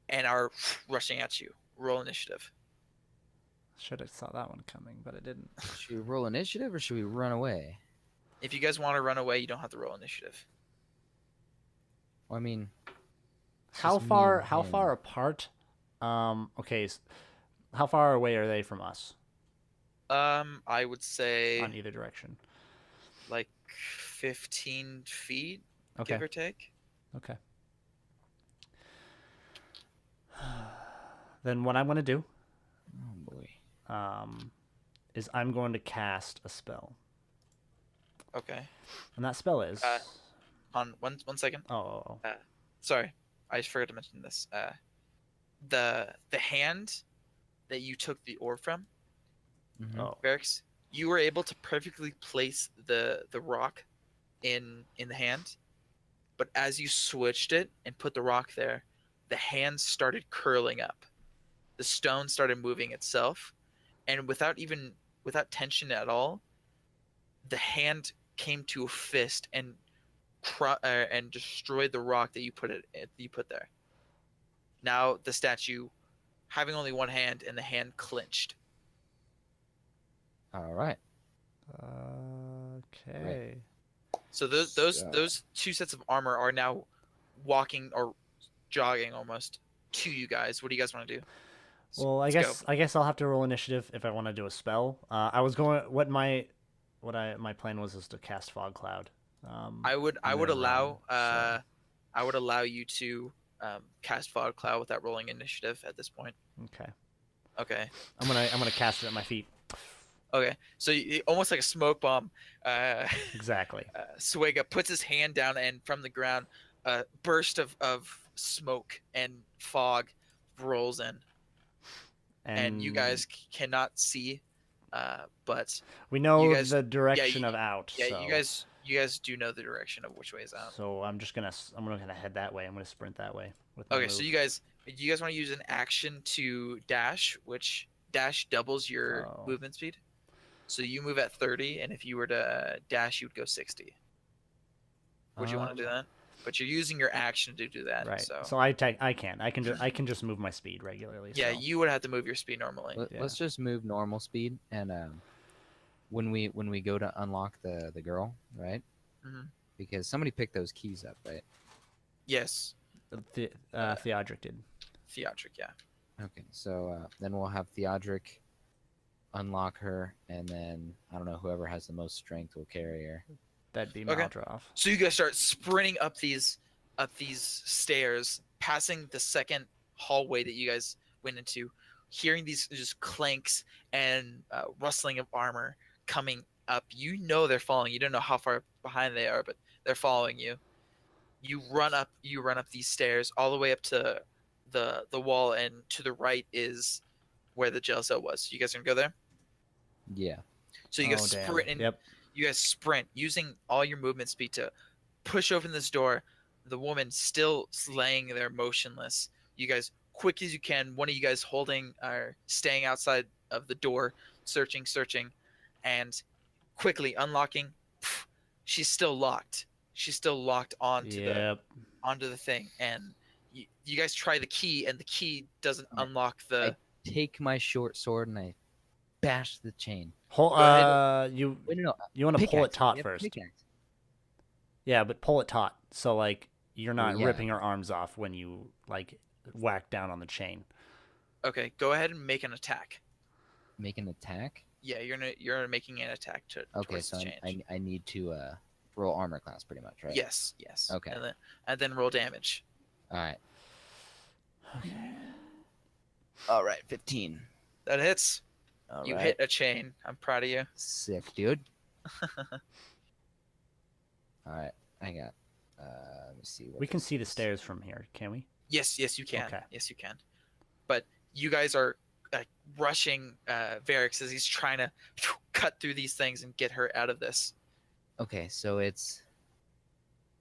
and are rushing at you. Roll initiative. Should have saw that one coming, but it didn't. Should we roll initiative or should we run away? If you guys want to run away, you don't have to roll initiative. Well, I mean, it's How just me far? and How him. far apart? Okay. How far away are they from us I would say on either direction? like 15 feet, Okay. give or take. Okay. Then what I'm going to do Oh boy. is I'm going to cast a spell, Okay. and that spell is. On one second. Oh. Sorry, I just forgot to mention this. The hand that you took the orb from, Mhm. Oh. Verrix, you were able to perfectly place the rock in the hand, but as you switched it and put the rock there, the hand started curling up. The stone started moving itself, and without tension at all, the hand came to a fist and destroyed the rock that you put there. Now the statue, having only one hand, and the hand clenched. All right. Okay. So those two sets of armor are now walking or jogging almost to you guys. What do you guys want to do? Well, Let's go. I guess I'll have to roll initiative if I want to do a spell. I was going. My plan was is to cast fog cloud. I would and then allow run, so- I would allow you to cast fog cloud without rolling initiative at this point. Okay. Okay. I'm gonna cast it at my feet. Okay. So almost like a smoke bomb. Exactly. Tsuaegah puts his hand down, and from the ground, a burst of smoke and fog rolls in, and you guys cannot see, but we know guys- the direction of out. yeah, so. you guys do know the direction of which way is out. So I'm gonna head that way. I'm gonna sprint that way with my Okay, move. so you guys want to use an action to dash, which dash doubles your Oh. movement speed. So you move at 30, and if you were to dash, you would go 60. Would you want to do that? But you're using your action to do that. Right. So I can just move my speed regularly. yeah, so. you would have to move your speed normally. Yeah. Let's just move normal speed, and when we go to unlock the girl, right? Mhm. Because somebody picked those keys up, right? Yes, Theodric did. Theatric, yeah. Okay, so then we'll have Theodric unlock her, and then I don't know, whoever has the most strength will carry her. That'd be Okay. Maldroff. So you guys start sprinting up these stairs, passing the second hallway that you guys went into, hearing these just clanks and rustling of armor coming up. You know they're following. You don't know how far behind they are, but they're following you. You run up these stairs all the way up to the wall, and to the right is where the jail cell was. You guys gonna go there? Yeah. So you guys damn. sprint and Yep. you guys sprint using all your movement speed to push open this door. The woman still laying there motionless. You guys, quick as you can, one of you guys holding or staying outside of the door, searching, and quickly unlocking. She's still locked. She's still locked onto the thing, and you guys try the key, and the key doesn't Alright. unlock the. Take my short sword and I bash the chain. You Wait, no. you want to pull it Pickaxe. taut Yeah, first. pickaxe. Yeah, but pull it taut. So like you're not Well, yeah. ripping her arms off when you like whack down on the chain. Okay, go ahead and make an attack. Make an attack. Yeah, you're making an attack Okay, towards so the change. I need to roll armor class pretty much, right? Yes. Okay. And then roll damage. All right. Okay. All right. 15. That hits. All You right. hit a chain. I'm proud of you. Sick, dude. All right. I got. Let me see. What We can this see the is. stairs from here, can we? Yes, you can. Okay. Yes, you can. But you guys are rushing Verrix as he's trying to cut through these things and get her out of this. Okay, so it's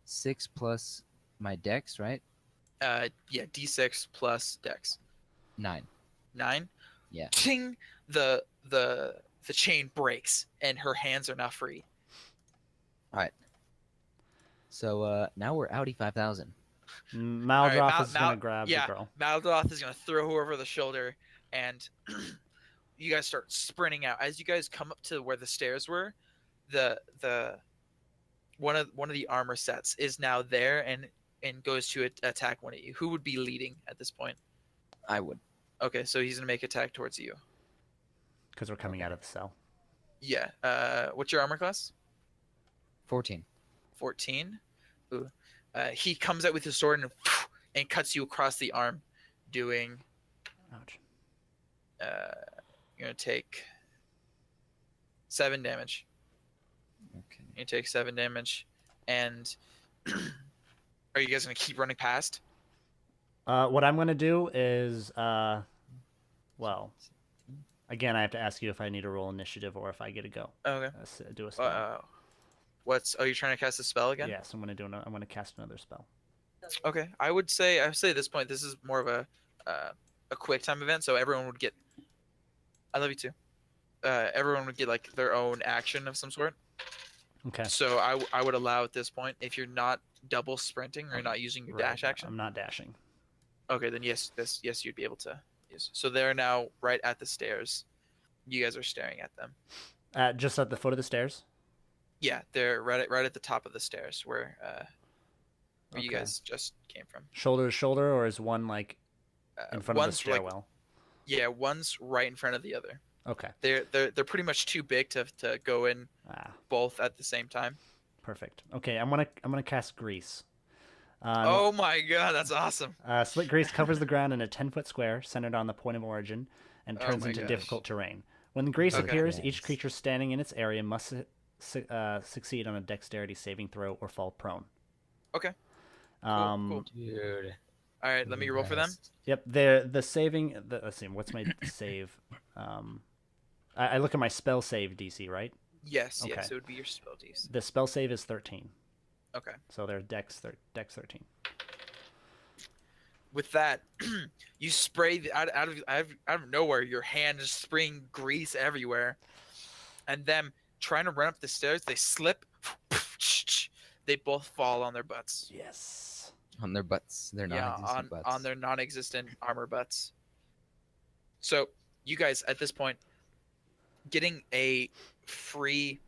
6 plus my dex, right? Yeah, D6 plus Dex. 9. 9. Yeah. Ting! The chain breaks and her hands are now free. All right. So now we're outie 5,000. Maldroth is gonna grab the girl. Maldroth is gonna throw her over the shoulder, and you guys start sprinting out. As you guys come up to where the stairs were, the one of the armor sets is now there and goes to attack one of you. Who would be leading at this point? I would. Okay, so he's gonna make attack towards you. Because we're coming out of the cell. Yeah. What's your armor class? 14. 14. Ooh. He comes out with his sword and cuts you across the arm, doing. Ouch. You're gonna take 7 damage. Okay. You take 7 damage, and are you guys gonna keep running past? What I'm gonna do is, well, again, I have to ask you if I need to roll initiative or if I get to go. Okay. Do a spell. You're trying to cast a spell again? Yes, I'm gonna cast another spell. Okay. I would say at this point this is more of a quick time event, so everyone would get. I love you too. Everyone would get like their own action of some sort. Okay. So I would allow at this point, if you're not double sprinting or not using your dash action. I'm not dashing. Okay, then yes, you'd be able to use. So they're now right at the stairs. You guys are staring at them. Just at the foot of the stairs. Yeah, they're right at the top of the stairs where you guys just came from. Shoulder to shoulder, or is one like in front of the stairwell? Yeah, one's right in front of the other. Okay. They're pretty much too big to go in both at the same time. Perfect. Okay, I'm gonna cast Grease. Oh my god, that's awesome. Slit Grease covers the ground in a 10-foot square centered on the point of origin and turns into difficult terrain. When the grease appears, each creature standing in its area must succeed on a dexterity saving throw or fall prone. Okay. Cool. Dude. All right, let me roll for them. Yep. The saving. Let's see. What's my save? I look at my spell save DC, right? Yes. Okay. Yes, it would be your spell DC. The spell save is 13. Okay. So they're Dex 13. With that, you spray out of nowhere. Your hand is spraying grease everywhere, and them trying to run up the stairs, they slip. They both fall on their butts. Yes. On their butts. Their non-existent butts. On their non-existent armor butts. So you guys at this point, getting a free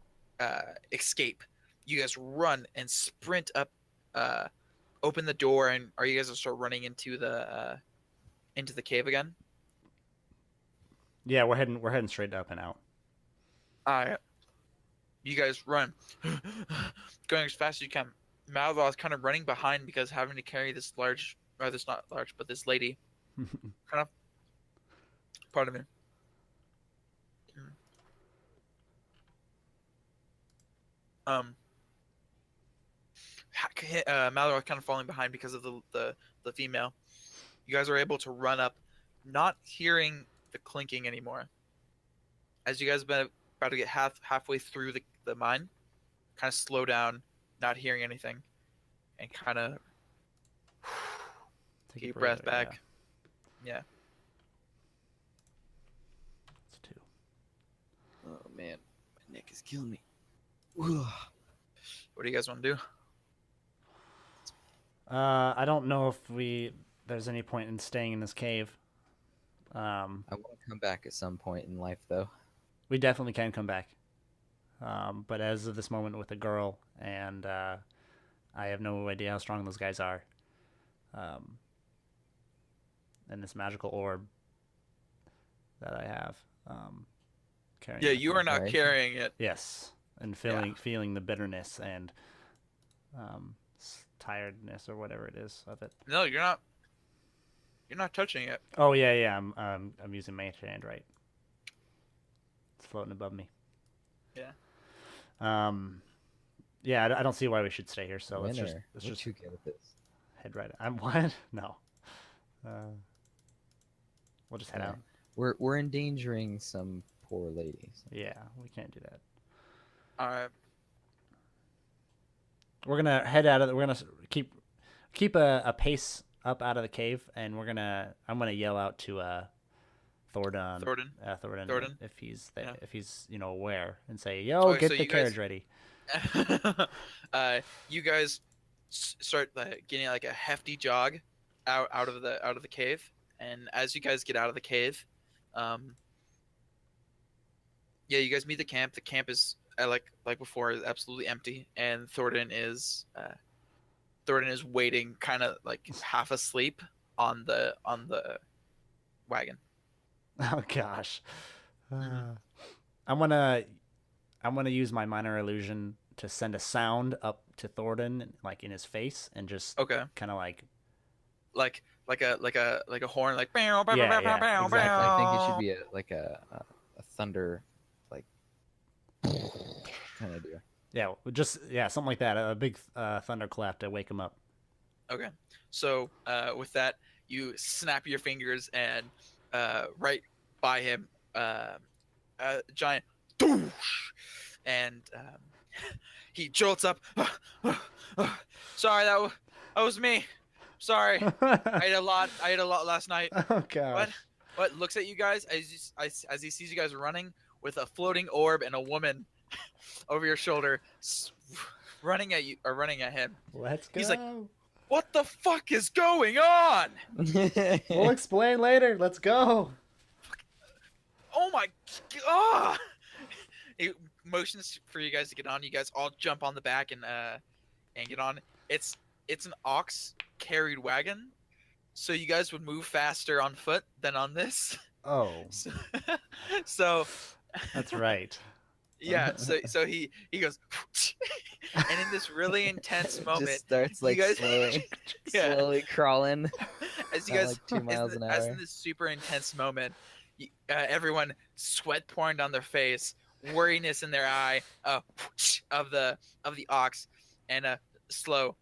escape, you guys run and sprint up. Open the door, and are you guys gonna start running into the cave again? Yeah, we're heading straight up and out. Alright. You guys run. Going as fast as you can. Malvar is kind of running behind because having to carry this large, or this not large, but this lady. Kind of. Pardon me. Malvar kind of falling behind because of the female. You guys are able to run up, not hearing the clinking anymore. As you guys have been about to get halfway through the mine, kind of slow down, not hearing anything, and kind of take your breath back. Yeah. It's 2. Oh man, my neck is killing me. What do you guys want to do? I don't know if there's any point in staying in this cave. I want to come back at some point in life, though. We definitely can come back. But as of this moment with the girl, and I have no idea how strong those guys are. And this magical orb that I have. Carrying Yeah, you are not carrying it. Yes, and feeling the bitterness and tiredness or whatever it is of it. No, you're not. You're not touching it. Oh yeah. I'm using Mage Hand, right? It's floating above me. Yeah. Yeah. I don't see why we should stay here. So let's just you get at this? head right. I'm what? No. We'll just head out. We're endangering some poor ladies. Yeah, we can't do that. All right. We're gonna head out of. We're gonna keep a pace up out of the cave, and I'm gonna yell out to Thordan. Thordan. Thordan. if he's Yeah. if he's aware, and say, "Yo, Okay, get so the you carriage guys- ready." You guys start getting like a hefty jog out of the cave, and as you guys get out of the cave, yeah, you guys meet the camp. The camp is like before, is absolutely empty, and Thordan is waiting, kind of like half asleep on the wagon. Oh gosh. Mhm. I'm gonna use my minor illusion to send a sound up to Thordan, like in his face, and just Okay, kind of like like a horn, like bow, bow, Yeah, bow, yeah, bow, bow, exactly. I think it bow. should be a thunder, like kind of deal. something like that, a big thunderclap to wake him up. Okay, so with that, you snap your fingers, and right by him, a giant doosh, and he jolts up. Sorry, that was me. Sorry, I ate a lot last night. Oh gosh. What looks at you guys as he sees you guys running with a floating orb and a woman over your shoulder, running at you or running at him. Let's go. He's like, what the fuck is going on? We'll explain later. Let's go. Oh my god! He motions for you guys to get on. You guys all jump on the back and get on. It's an ox carried wagon, so you guys would move faster on foot than on this. Oh, So that's right. yeah, so he goes, and in this really intense moment, Just starts like you guys- Yeah. slowly crawling. as you at, guys like 2 miles an as hour. in this super intense moment, everyone sweat pouring down their face, worriness in their eye, of the ox, and a slow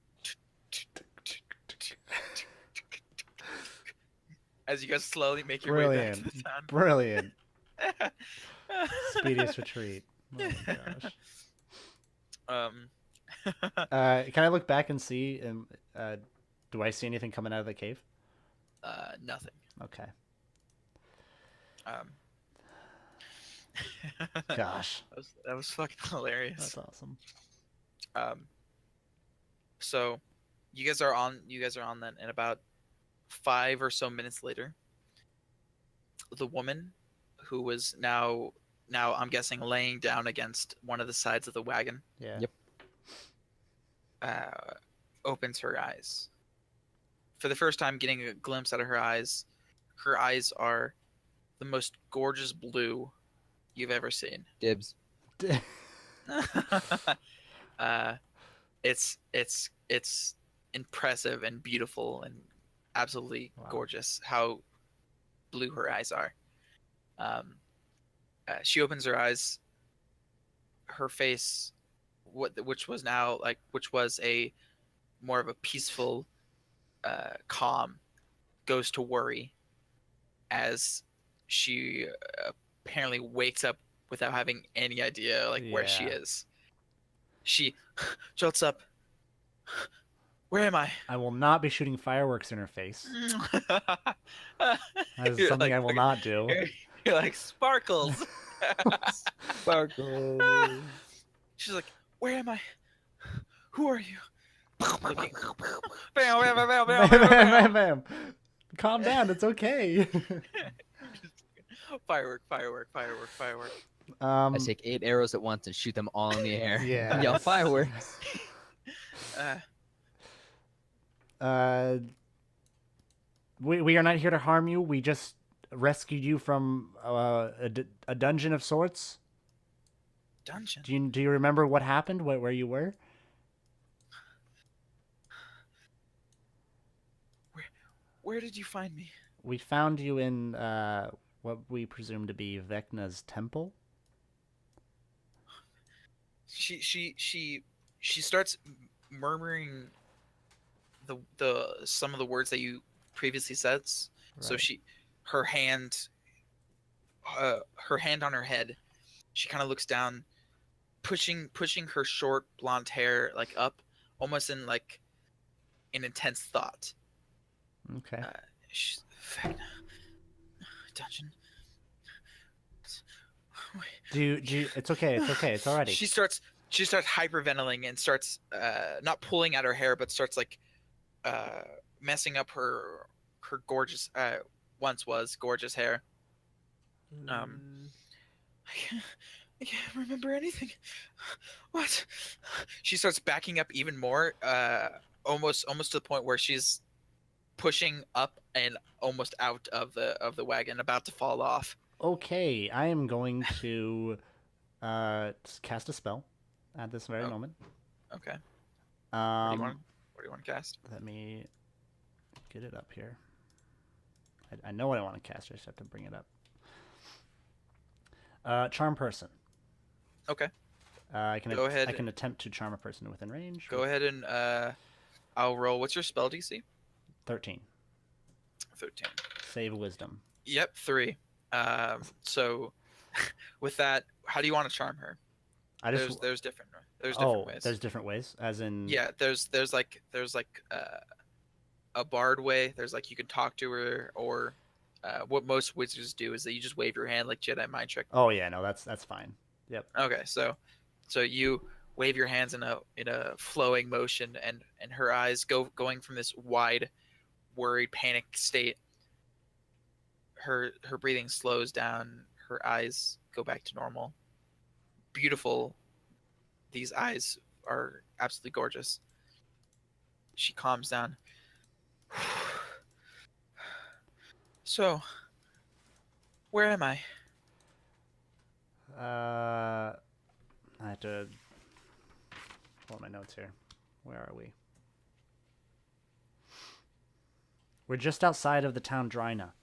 as you guys slowly make your way back to the town. Brilliant. Speediest retreat. Oh my gosh. Can I look back and see? Do I see anything coming out of the cave? Nothing. Okay. Um, Gosh, that was fucking hilarious. that's awesome. So you guys are on then, and about 5 or so minutes later, the woman who was now I'm guessing laying down against one of the sides of the wagon, Yeah. Yep. opens her eyes. For the first time, getting a glimpse out of her eyes. Her eyes are the most gorgeous blue you've ever seen. Dibs. It's impressive and beautiful and absolutely Wow. gorgeous how blue her eyes are. She opens her eyes. Her face, which was a more of a peaceful, calm, goes to worry as she apparently wakes up without having any idea where she Yeah. is. She jolts up. Where am I? I will not be shooting fireworks in her face. That is You're something like, I will not do. You're like, sparkles. Sparkle. She's like, where am I? Who are you? Looking. Bam, bam, bam, bam, bam, bam, bam. Bam. Calm down. It's okay. Firework. I take 8 arrows at once and shoot them all in the air. Yeah. Yell fireworks. We are not here to harm you. We just rescued you from a dungeon of sorts. Dungeon. Do you remember what happened? Where you were? Where did you find me? We found you in what we presume to be Vecna's temple. She starts murmuring the some of the words that you previously said. So Right. her hand her hand on her head. She kind of looks down, pushing her short blonde hair like up, almost in like an intense thought. Okay. She's dungeon. It's okay. It's okay. It's alrighty. She starts hyperventilating and starts not pulling at her hair, but starts like messing up her gorgeous once was gorgeous hair. I can't remember anything. What? She starts backing up even more, almost to the point where she's pushing up and almost out of the wagon, about to fall off. Okay, I am going to cast a spell at this very moment. Okay. What do you Um, want to cast? let me get it up here. I know what I want to cast. I just have to bring it up. Charm person. Okay. I can Go ahead. I can attempt to charm a person within range. Go ahead and I'll roll. What's your spell DC? 13. 13. Save wisdom. Yep, 3. So with that, how do you want to charm her? There's different ways. There's different ways, as in. Yeah, there's like a bard way. There's like you can talk to her, or what most wizards do is that you just wave your hand like Jedi mind trick. Oh yeah, no, that's fine. Yep. Okay, so you wave your hands in a flowing motion, and her eyes going from this wide, worried, panicked state. Her breathing slows down. Her eyes go back to normal. Beautiful. These eyes are absolutely gorgeous. She calms down. So, where am I? I have to pull up my notes here. Where are we? We're just outside of the town Drina.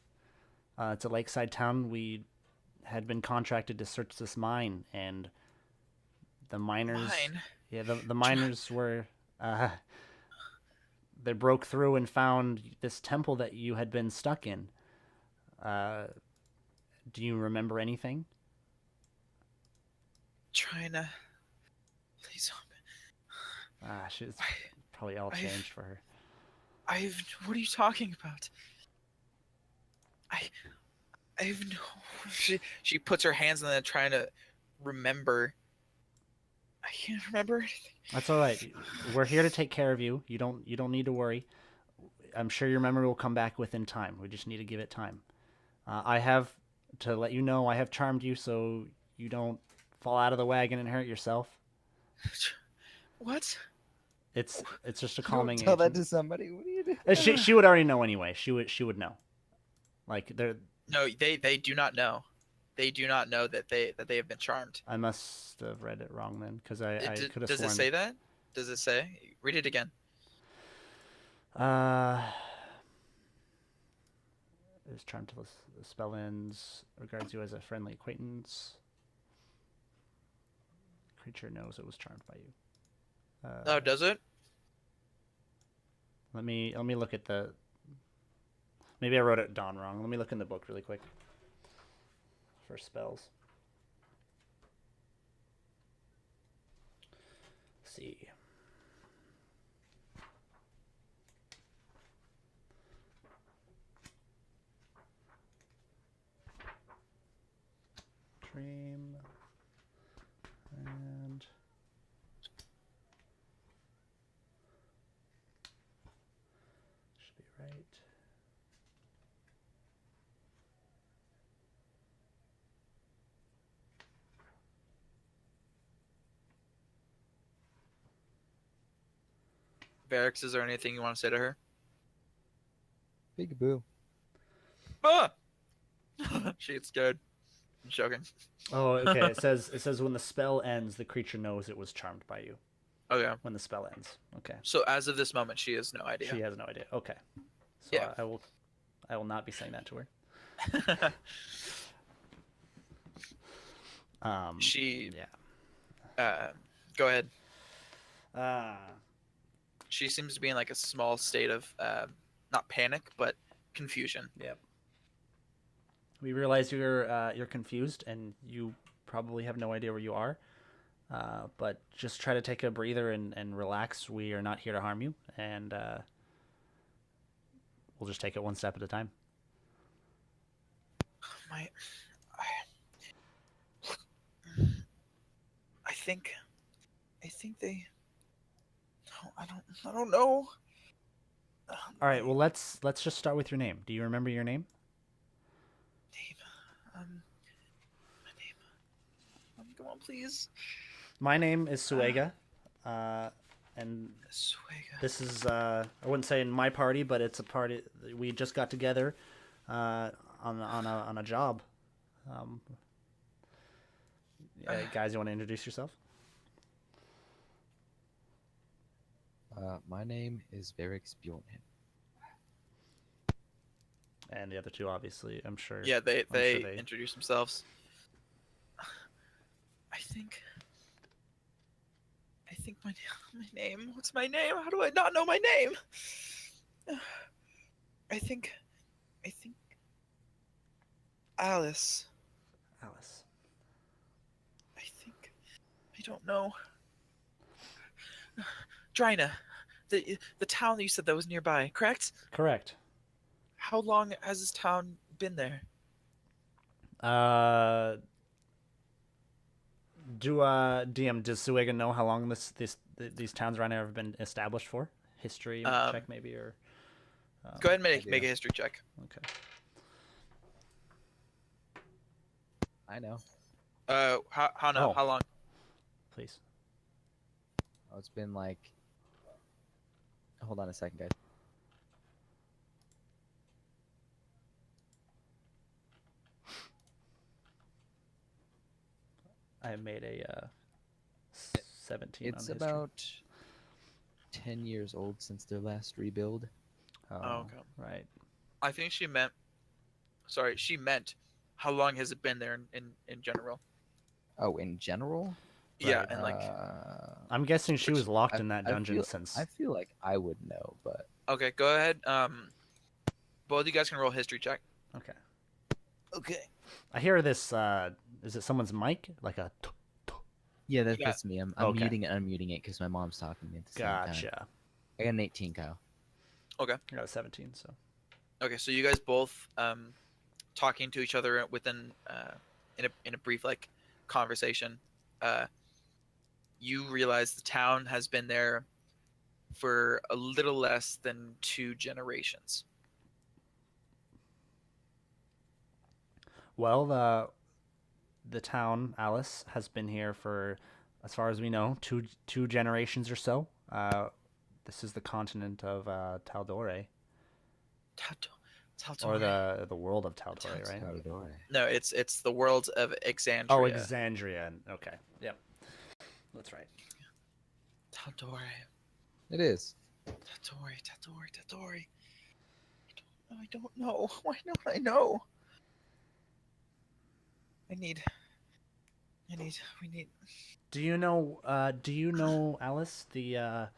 It's a lakeside town. We had been contracted to search this mine, and the miners. Mine? Yeah, the miners were. They broke through and found this temple that you had been stuck in. Do you remember anything? China. Please help me. She's probably all changed for her. What are you talking about? I've no. She puts her hands on it, trying to remember. I can't remember anything. That's all right. We're here to take care of you. You don't need to worry. I'm sure your memory will come back within time. We just need to give it time. I have to let you know I have charmed you so you don't fall out of the wagon and hurt yourself. What? It's just a calming. Don't tell that to somebody. What do you do? She would already know anyway. She would know. Like they're. No, they do not know. They do not know that they have been charmed. I must have read it wrong then, because I could have Does sworn. it say that? Does it say? Read it again. Is charmed till the spell ends. Regards you as a friendly acquaintance. Creature knows it was charmed by you. Oh, does it? Let me look at the. Maybe I wrote it down wrong. Let me look in the book really quick. For spells. Let's see. Dream. And. Should be right. Verrix, is there anything you want to say to her? Peekaboo. Ah! She gets scared. I'm joking. Oh, okay. It says when the spell ends, the creature knows it was charmed by you. Okay. When the spell ends. Okay. So as of this moment, she has no idea. She has no idea. Okay. So Yeah. I will not be saying that to her. She. Yeah. Go ahead. Uh, She seems to be in like a small state of not panic, but confusion. Yep. We realize you're confused and you probably have no idea where you are. But just try to take a breather and relax. We are not here to harm you, and we'll just take it one step at a time. My, I think they. No, I don't know. All right. Well, let's just start with your name. Do you remember your name? Name. My name. Come on, please. My name is Tsuaegah, and Tsuaegah. this is I wouldn't say in my party, but it's a party we just got together on a job. Um, guys, you want to introduce yourself? My name is Verrix and And the other two, obviously, I'm sure. Yeah, I'm they sure introduce themselves. I think my name. What's my name? How do I not know my name? I think Alice. Alice. I don't know. Drina, the town that you said that was nearby, correct? Correct. How long has this town been there? DM, does Tsuaegah know how long these towns around here have been established for? History check maybe, or Go ahead and make a history check. okay. I know. How long? Please. Oh, it's been like. Hold on a second, guys. I made a 17 It's on history. about 10 years old since their last rebuild. Oh, okay. right. I think she meant. Sorry, she meant. How long has it been there in general? Oh, in general? Yeah, Right. and like. I'm guessing she was locked in that I dungeon feel, since. I feel like I would know, but Okay, go ahead. Both of you guys can roll a history check. Okay. Okay. I hear this. Is it someone's mic? Like a. yeah, Yeah. that's me. I'm Okay. muting and unmuting it because my mom's talking to me at the same time. Gotcha. I got an 18, Kyle. Okay. I got a 17. So. Okay, so you guys both talking to each other within in a brief like conversation. You realize the town has been there for a little less than 2 generations. Well, the town Alice has been here for, as far as we know, two generations or so. This is the continent of Taldore, Taldore. or the world of Taldore, right? Taldore. No, it's the world of Exandria. Oh, Exandria. Okay. Yep. That's right. Taldore. It is. Taldore. I don't know. Why don't I know? We need. Do you know? Alice, the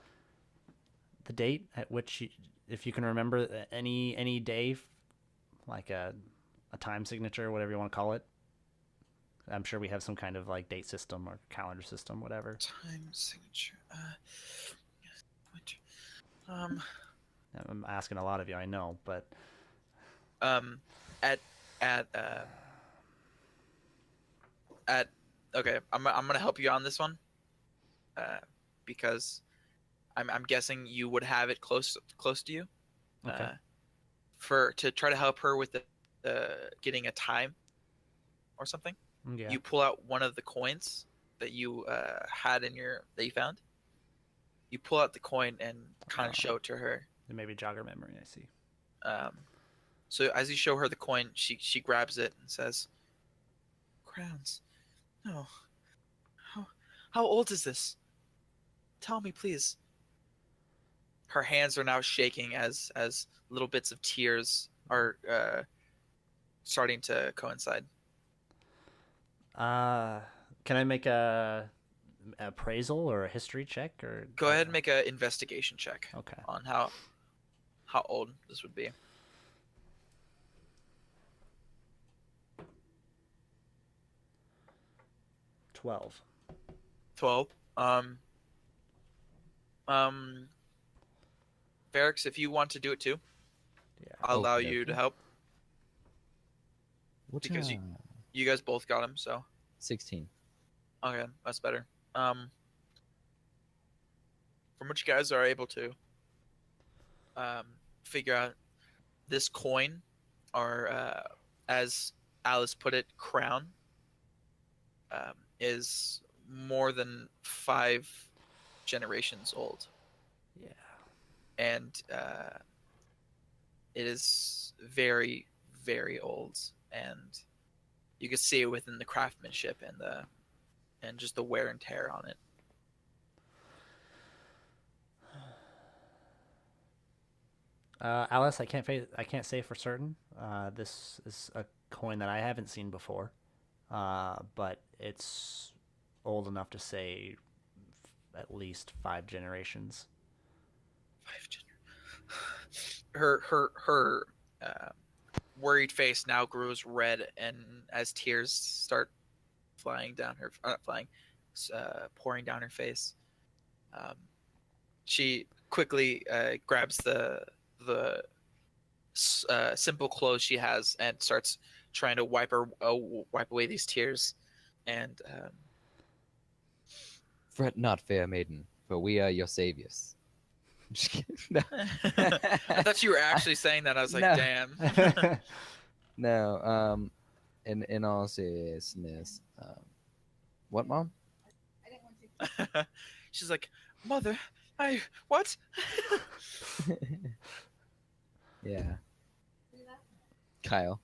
date at which, if you can remember any day, like a time signature, whatever you want to call it. I'm sure we have some kind of like date system or calendar system, whatever. Time signature. Winter. I'm asking a lot of you, I know, but At okay, I'm gonna help you on this one, because I'm guessing you would have it close to you, okay. To try to help her with the getting a time or something. Yeah. You pull out one of the coins that you had that you found. You pull out the coin and kind of show it to her. It maybe jog her memory. I see. So as you show her the coin, she grabs it and says, "Crowns. No. How old is this? Tell me, please." Her hands are now shaking as little bits of tears are starting to coincide. Can I make a appraisal or a history check, or Go ahead and make an investigation check Okay. on how old this would be. 12. 12. Um, Verrix, if you want to do it too, Yeah. I'll allow Okey you to dokey. help What? because you guys both got him. So 16. okay, that's better. From what you guys are able to um, figure out, this coin, or as Alice put it, crown, is more than 5 generations old, Yeah. and it is very, very old, and you can see it within the craftsmanship and just the wear and tear on it. Alice, I can't say for certain. This is a coin that I haven't seen before, but it's old enough to say at least 5 generations. 5 Her uh, worried face now grows red, and as tears start flying down her, not flying, pouring down her face, um, she quickly grabs the simple clothes she has and starts trying to wipe away these tears. And Fret not, fair maiden, for we are your saviors. Just kidding. No. I thought you were actually saying that. I was like, No. damn. No. In all seriousness, what, Mom? She's like, Mother, I what? Yeah, Kyle.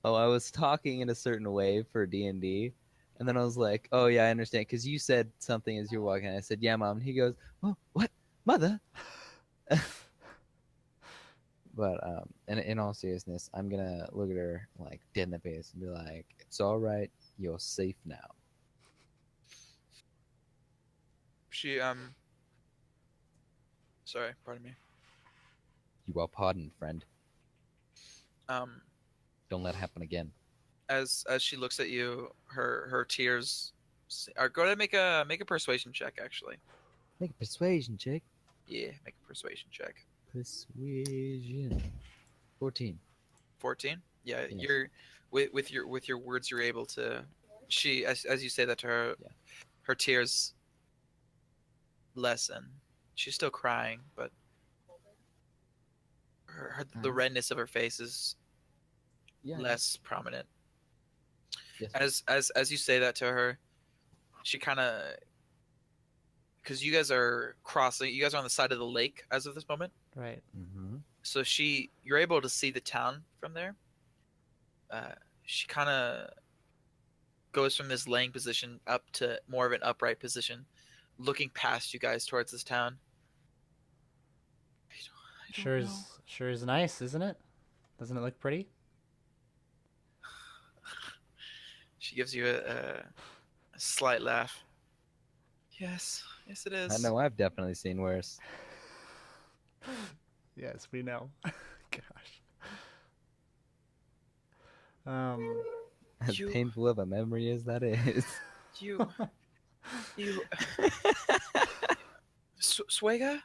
Oh, I was talking in a certain way for D&D, and then I was like, "Oh yeah, I understand." Because you said something as you were walking. I said, "Yeah, Mom." And he goes, "Oh, what, Mother?" But in all seriousness, I'm gonna look at her like dead in the face and be like, "It's all right. You're safe now." She sorry, pardon me. You are pardoned, friend. Um, Don't let it happen again. as she looks at you, her tears are. Go ahead and make a persuasion check. Actually, Make a persuasion check. yeah, make a persuasion check. Persuasion. 14. 14. Yeah, Yes. you're with your words, you're able to. She, as you say that to her, Yeah. her tears lessen. She's still crying, but the redness of her face is Yeah. less prominent. Yes. As you say that to her, she kind of, because you guys are crossing, you guys are on the side of the lake as of this moment. Right. Mm-hmm. So you're able to see the town from there. She kind of goes from this laying position up to more of an upright position, looking past you guys towards this town. I don't know. Sure is nice, isn't it? Doesn't it look pretty? She gives you a slight laugh. Yes, yes, it is. I know I've definitely seen worse. Yes, we know. Gosh. Um. As You- painful of a memory as that is. You, you, Tsuaegah,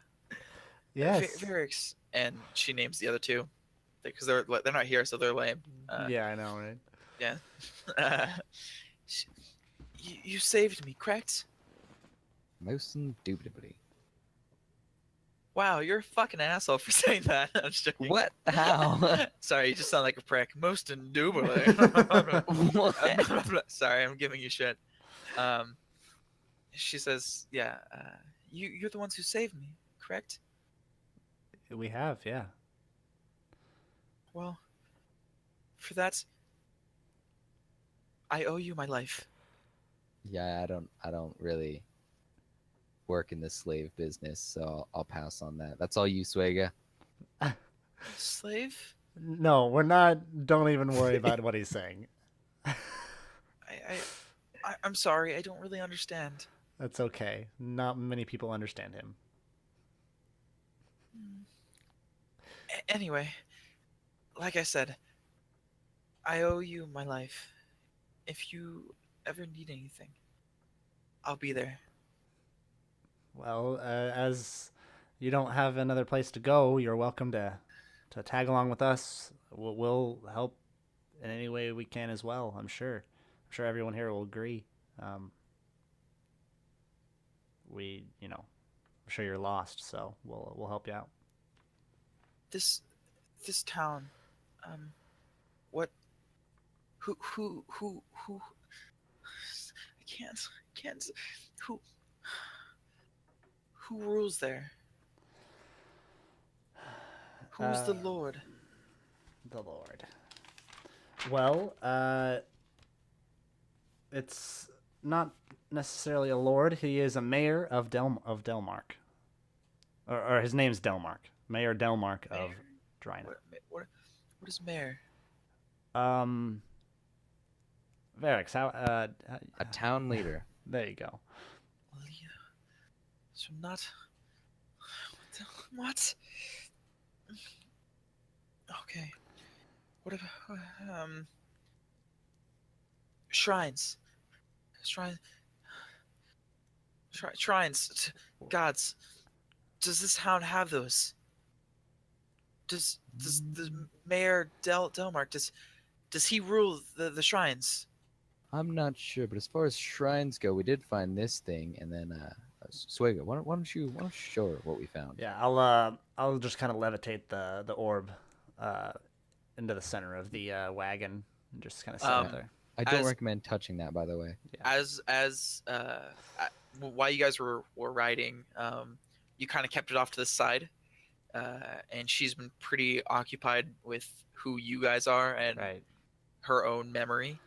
Yes. Verrix, and she names the other two because they're not here, so they're lame. Yeah, I know, right? Yeah. Uh, you saved me, correct? Most indubitably. Wow, you're a fucking asshole for saying that. I'm just joking. What? How? Sorry, you just sound like a prick. Most indubitably. What? Sorry, I'm giving you shit. She says, "Yeah, you're the ones who saved me, correct? We have, yeah. Well, for that, I owe you my life." Yeah, I don't really work in the slave business, so I'll pass on that. That's all you, Tsuaegah. Slave? No, we're not. Don't even worry about what he's saying. I'm sorry. I don't really understand. That's okay. Not many people understand him. Anyway, like I said, I owe you my life. If you ever need anything, I'll be there. Well, as you don't have another place to go, you're welcome to tag along with us. We'll help in any way we can as well. I'm sure. I'm sure everyone here will agree. Um, I'm sure you're lost, so we'll help you out. This town, um, what? Who? I can't. Who? Who rules there? Who's the Lord? The Lord. Well, it's not necessarily a lord. He is a mayor of Delmark, or his name's Delmark. Mayor Delmark of Mayor? Drina. What is mayor? Um, Verrix, A town leader. there you go. Leah. So not. What? Okay. What about shrines? Shrines. Gods. Does this town have those? Does the Mayor Delmark does he rule the shrines? I'm not sure, but as far as shrines go, we did find this thing, and then Tsuaegah, why don't you show her what we found? Yeah, I'll just kind of levitate the orb, uh, into the center of the wagon and just kind of sit Um, it there. I don't as- recommend touching that, by the way. While you guys were riding, you kind of kept it off to the side, and she's been pretty occupied with who you guys are and Right. her own memory.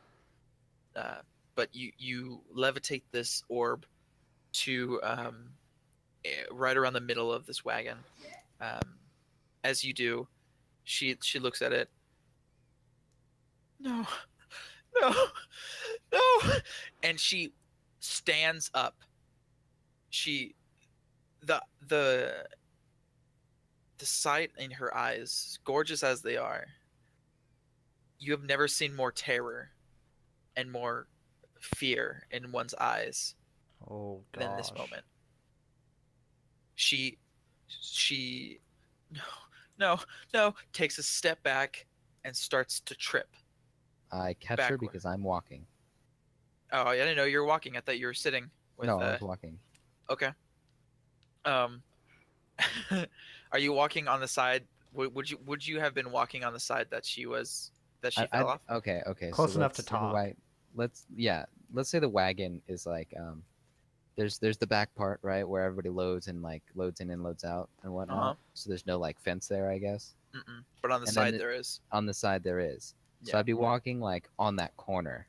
But you levitate this orb to right around the middle of this wagon. As you do, she looks at it. No, no, no, and she stands up. She the sight in her eyes, gorgeous as they are, you have never seen more terror and more fear in one's eyes Oh gosh. than this moment. She no takes a step back and starts to trip. I catch her Backward. because I'm walking. Oh, I didn't know you were walking. I thought you were sitting with No, I was walking. Okay. Are you walking on the side? Would you have been walking on the side that she fell off? Okay. Close so enough to let's say the talk. let's say the wagon is like there's the back part, right, where everybody loads and like loads in and loads out and whatnot. Uh-huh. So there's no like fence there, I guess. Mm-mm. But on the And side then there is. On the side there is. So Yeah. I'd be walking like on that corner.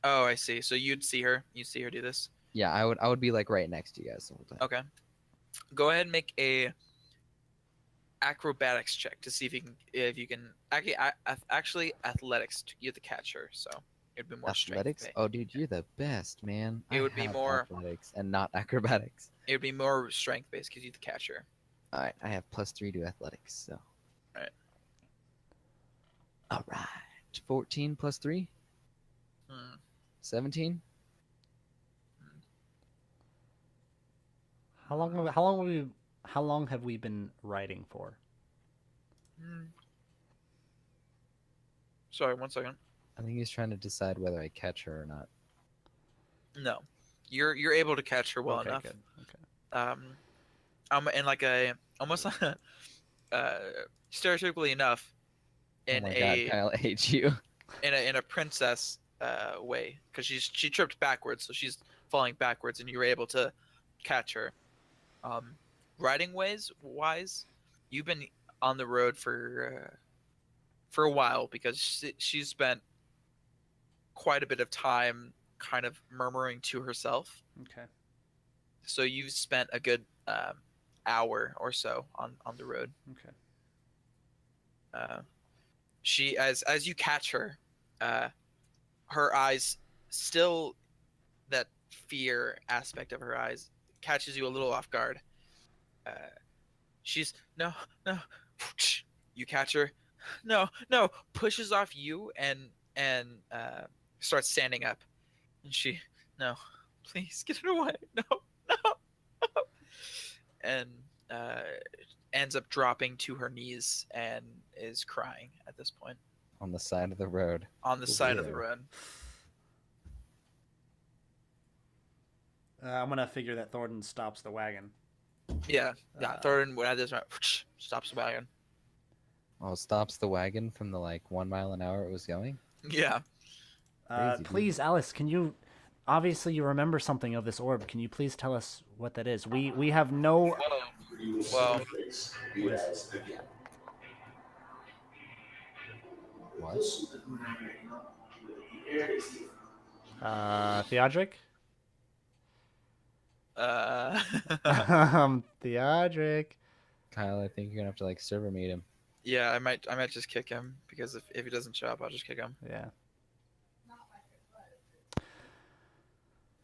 Oh, I see. So you'd see her do this. Yeah, I would be like right next to you guys the whole time. Okay. Go ahead and make a acrobatics check to see if you can actually athletics. You have to catch her, so it'd be more Athletics? strength. Oh, dude, you're the best, man. It would be have more- athletics and not acrobatics. It would be more strength based because you have to catch her. All right, I have +3 to athletics, so. Alright. All right. 14 plus 3, Hmm. 17. How long have we been riding for? Hmm. Sorry, 1 second. I think he's trying to decide whether I catch her or not. No, you're able to catch her well Okay, enough. good. Okay. In like a almost stereotypically enough, in oh my a God, Kyle, I hate you. in a princess way, because she tripped backwards, so she's falling backwards, and you were able to catch her. Riding wise, you've been on the road for a while because she's spent quite a bit of time kind of murmuring to herself. Okay. So you've spent a good hour or so on the road. Okay. She as you catch her, her eyes still, that fear aspect of her eyes catches you a little off guard. She's no, you catch her, no, pushes off you and starts standing up. And she, no, please get it away. No, no, no. And uh, ends up dropping to her knees and is crying at this point On the side of the road. on the side of the Ew. road. I'm gonna figure that Thornton stops the wagon. Yeah, Uh, Thornton at this point stops the wagon. Oh, it stops the wagon from the like 1 mile an hour it was going. Yeah. Crazy, dude. Please, Alice, can you? Obviously, you remember something of this orb. Can you please tell us what that is? We have no. Well, What? Theodric. Theodric. Kyle, I think you're gonna have to like server meet him. yeah, I might just kick him because if he doesn't show up, I'll just kick him. Yeah,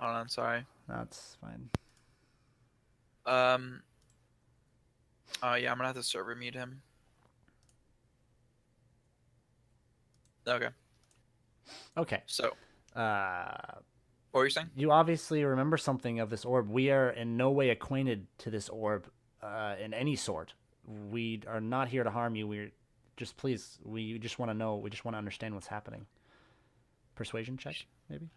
Oh, I'm sorry. that's fine. Oh yeah, I'm gonna have to server mute him. Okay. Okay. So, what were you saying? You obviously remember something of this orb. We are in no way acquainted to this orb in any sort. We are not here to harm you. We're just please. We just want to know. We just want to understand what's happening. Persuasion check, maybe.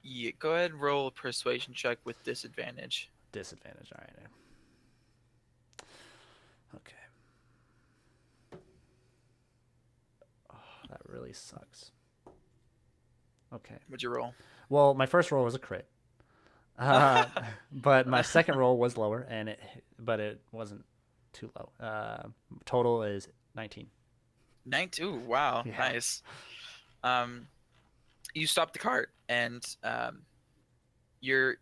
Yeah, go ahead and roll a persuasion check with disadvantage. Disadvantage. All right. Okay. Oh, that really sucks. Okay. What'd you roll? Well, my first roll was a crit, but my second roll was lower, but it wasn't too low. Total is 19. 19. Ooh, wow, Yeah. nice. You stop the cart, and you're.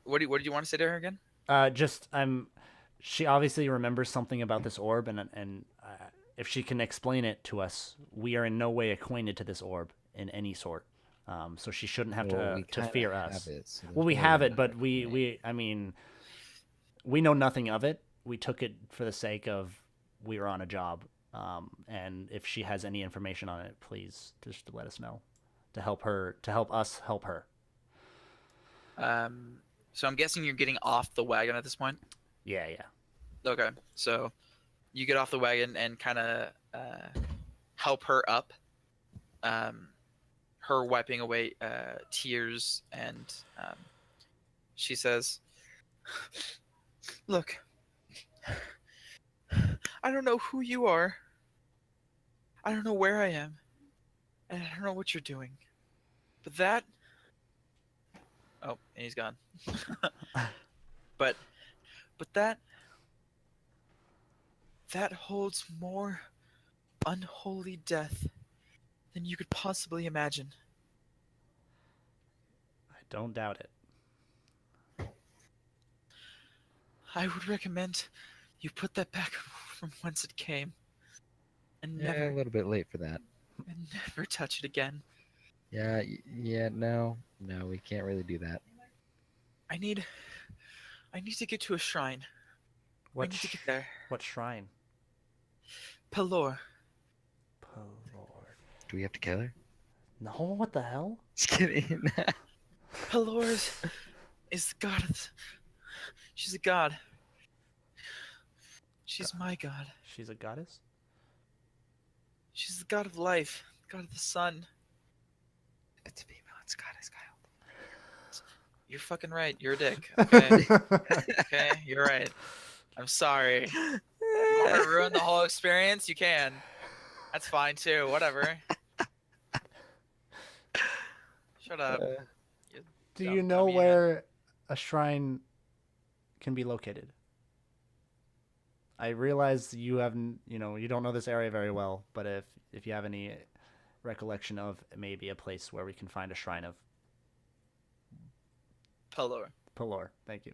What did you want to say to her again? She obviously remembers something about this orb, and if she can explain it to us, we are in no way acquainted to this orb in any sort. So she shouldn't have to fear us. Well, we have it, but we know nothing of it. We took it for the sake of we were on a job. And if she has any information on it, please just let us know to help us help her. So I'm guessing you're getting off the wagon at this point. Yeah. Okay, so you get off the wagon and kind of help her up. Her wiping away tears, and she says, "Look, I don't know who you are. I don't know where I am, and I don't know what you're doing. But that..." Oh, and he's gone. but that holds more unholy death than you could possibly imagine. I don't doubt it. I would recommend you put that back from whence it came, and Yeah, a little bit late for that. never touch it again. Yeah, no, we can't really do that. I need to get to a shrine. I need to get there. What shrine? Pelor. Do we have to kill her? No, what the hell? Just kidding. Pelor is the god of... She's a god. She's my god. She's a goddess? She's the god of life, god of the sun. If it's female, it's goddess, Kyle. You're fucking right. You're a dick. Okay. Okay, you're right. I'm sorry. You want to ruin the whole experience? You can. That's fine too. Whatever. Shut up. Do dumb you know dummy. where a shrine can be located? I realize you haven't, you don't know this area very well, but if you have any recollection of maybe a place where we can find a shrine of Pelor. Thank you.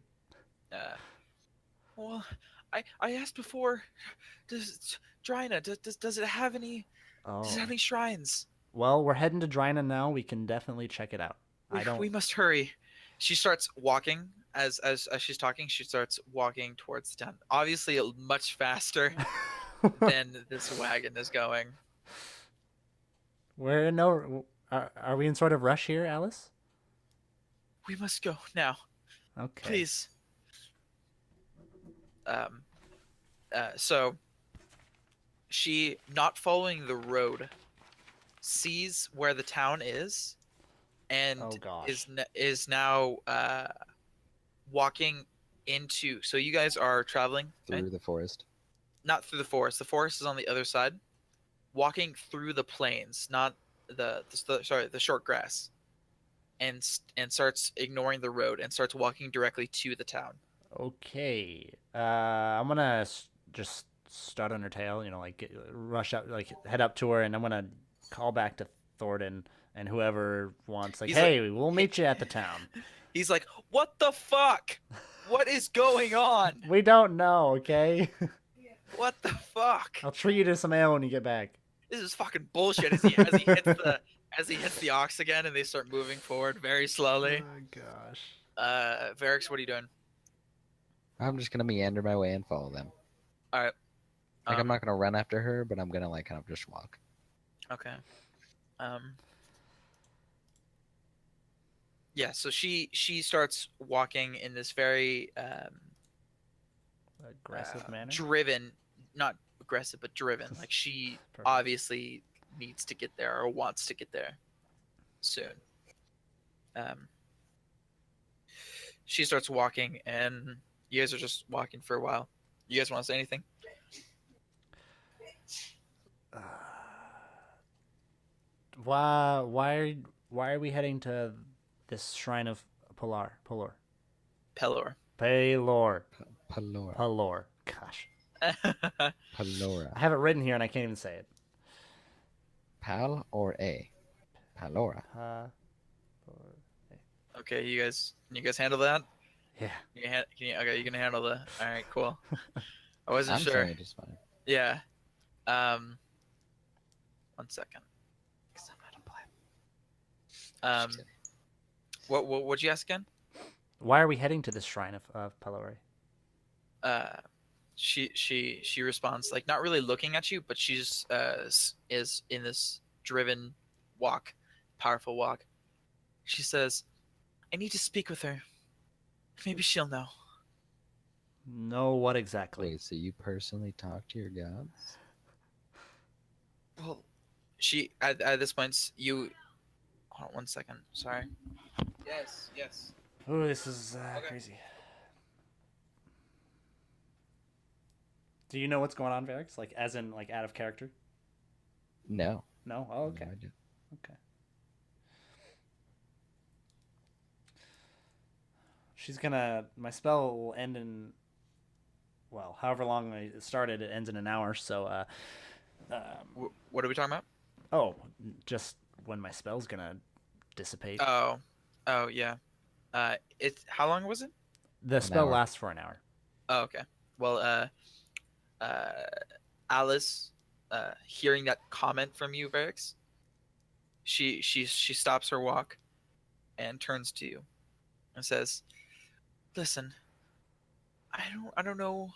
Well, I asked before. Does Drina does it have any? Oh. Does it have any shrines? Well, we're heading to Drina now. We can definitely check it out. We must hurry. She starts walking as she's talking. She starts walking towards the town. Obviously, much faster than this wagon is going. We're in no. Are we in sort of rush here, Alice? We must go now, Okay. please. So she, not following the road, sees where the town is, and Oh gosh. is now walking into. So you guys are traveling right? Through the forest. Not through the forest. The forest is on the other side. Walking through the plains, not the short grass, and starts ignoring the road and starts walking directly to the town. Okay. I'm gonna just start on her tail. Like rush up, like head up to her, and I'm gonna call back to Thornton and whoever wants. Like, He's like, hey, we'll meet you at the town. he's like, what the fuck? What is going on? We don't know. Okay. What the fuck? I'll treat you to some ale when you get back. This is fucking bullshit. As he hits the ox again, and they start moving forward very slowly. Oh gosh. Verrix, what are you doing? I'm just gonna meander my way and follow them. All right. Like I'm not gonna run after her, but I'm gonna like kind of just walk. Okay. Yeah. So she starts walking in this very Aggressive manner. driven, not aggressive, but driven. Like she Perfect. obviously needs to get there or wants to get there soon. She starts walking, and you guys are just walking for a while. You guys want to say anything? Why are we heading to this shrine of Pelor? Pelor. Pelor. Palora. Pelor. Gosh. Palora. I have it written here and I can't even say it. Pal or a? Palora. Okay, you guys handle that? Yeah. Okay, you can handle the. All right, cool. I wasn't I'm sure. saying it just fine. Yeah. 1 second. 'Cause I'm out of play. What'd you ask again? Why are we heading to this shrine of Pelor? She responds, like, not really looking at you, but she just is in this driven walk, powerful walk. She says, I need to speak with her. Maybe she'll know. No, what exactly? Wait, so you personally talk to your gods? Well, she at this point, you hold on 1 second. Sorry. Yes. Oh, this is Okay. crazy. Do you know what's going on, Verrix? Like, as in, like, out of character? No. No? Oh, okay. No idea. Okay. She's gonna. My spell will end in. Well, however long it started, it ends in an hour. So, What are we talking about? oh, just when my spell's gonna dissipate. Oh, yeah. It's how long was it? The spell hour. lasts for an hour. Oh, okay. Well, Alice, hearing that comment from you, Verrix, she stops her walk and turns to you and says, "Listen, I don't know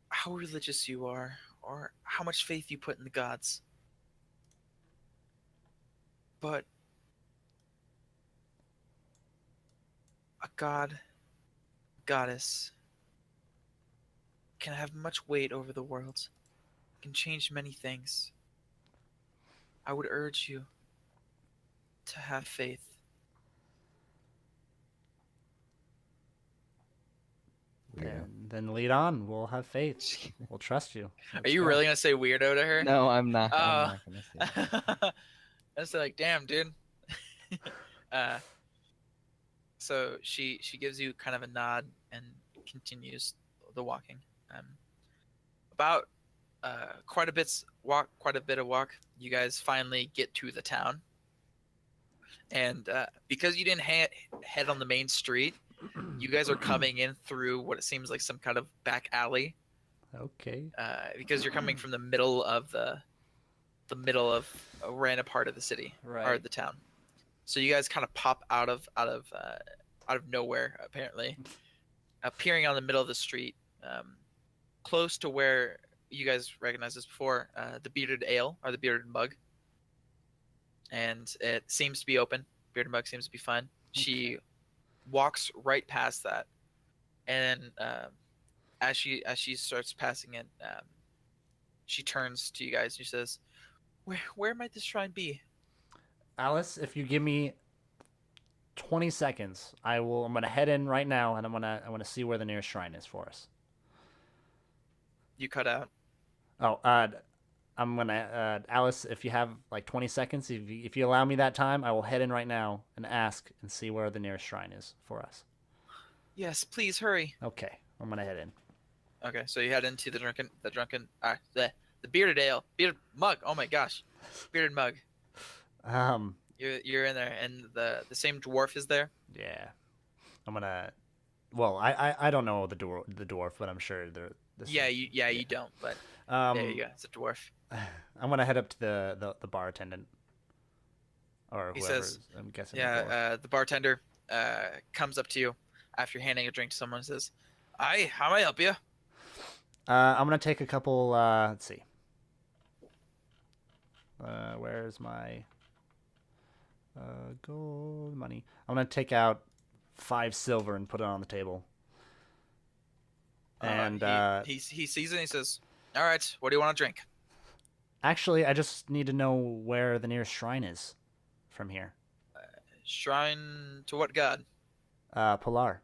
how religious you are or how much faith you put in the gods, but a goddess can have much weight over the world, can change many things. I would urge you to have faith." Weirdo. Then lead on. We'll have faith. We'll trust you. Are you really gonna say weirdo to her? No, I'm not. Oh. I'm not gonna say that. That's like, damn, dude. So she gives you kind of a nod and continues the walking. About quite a bit of walk. You guys finally get to the town, and because you didn't head on the main street, you guys are coming in through what it seems like some kind of back alley. Okay. Because you're coming from the middle of a random part of the city or Right. the town. So you guys kind of pop out of nowhere, apparently, appearing on the middle of the street, close to where you guys recognized this before, the bearded ale or the bearded mug, and it seems to be open. Bearded Mug seems to be fine. She walks right past that, and as she starts passing it, she turns to you guys and she says, "Where might this shrine be?" Alice, if you give me 20 seconds, I'm gonna head in right now, and I want to see where the nearest shrine is for us. You cut out. Oh, I'm gonna Alice, if you have like 20 seconds, if you allow me that time, I will head in right now and ask and see where the nearest shrine is for us. Yes, please hurry. Okay, I'm gonna head in. Okay, so you head into the bearded mug. Oh my gosh, bearded mug. Um, You're in there, and the same dwarf is there. yeah, I'm gonna. Well, I don't know the dwarf, but I'm sure they're. You don't, but there you go. It's a dwarf. I'm gonna head up to the bar attendant, or He whoever. says, I'm guessing. The dwarf. the bartender comes up to you after handing a drink to someone and says, "Hi, how may I help you?" I'm gonna take a couple. Let's see. Where's my gold money? I'm gonna take out 5 silver and put it on the table. And he sees it and he says, "All right, what do you want to drink?" actually, I just need to know where the nearest shrine is from here. Shrine to what god? Pilar.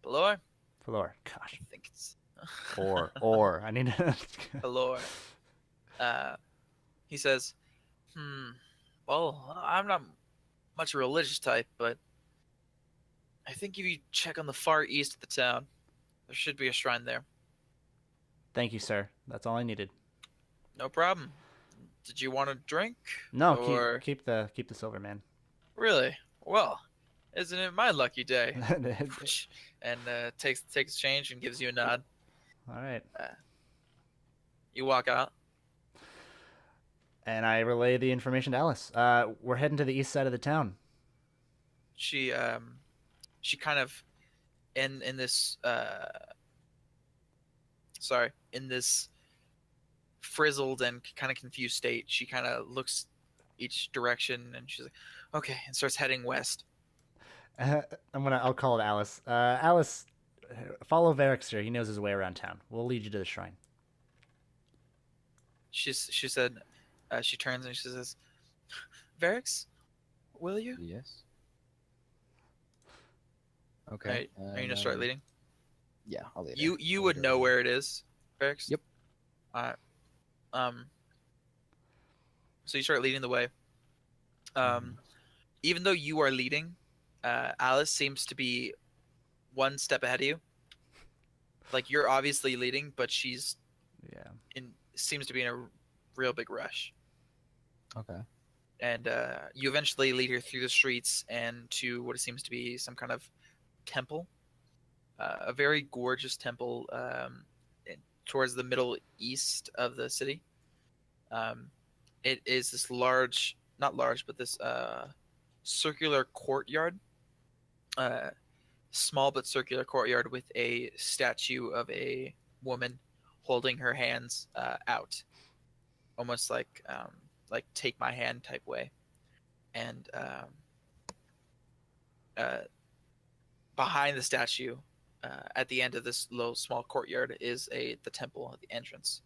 Pelor? Pilar. Gosh. I think it's Or. I need to. Pelor. He says, well, I'm not much a religious type, but I think if you check on the far east of the town, there should be a shrine there." Thank you, sir. That's all I needed. No problem. Did you want a drink? No, Or... keep the silver, man. Really? Well, isn't it my lucky day? And takes change and gives you a nod. All right. You walk out. And I relay the information to Alice. We're heading to the east side of the town. She kind of in this in this frizzled and kind of confused state, she kind of looks each direction and she's like, "Okay," and starts heading west. I'll call it Alice. Alice, follow Verrix here. He knows his way around town. We'll lead you to the shrine. She said, she turns and she says, "Verrix, will you?" Yes. Okay. Are you gonna start leading? Yeah, I'll lead. You would know where it is, Verrix? Yep. Alright. So you start leading the way. Even though you are leading, Alice seems to be one step ahead of you. Like, you're obviously leading, but she's seems to be in a real big rush. Okay. And you eventually lead her through the streets and to what seems to be some kind of temple, a very gorgeous temple towards the middle east of the city. It is this not large, but this circular courtyard, small but circular courtyard with a statue of a woman holding her hands out, almost like take my hand type way. And behind the statue, at the end of this little small courtyard, is the temple at the entrance.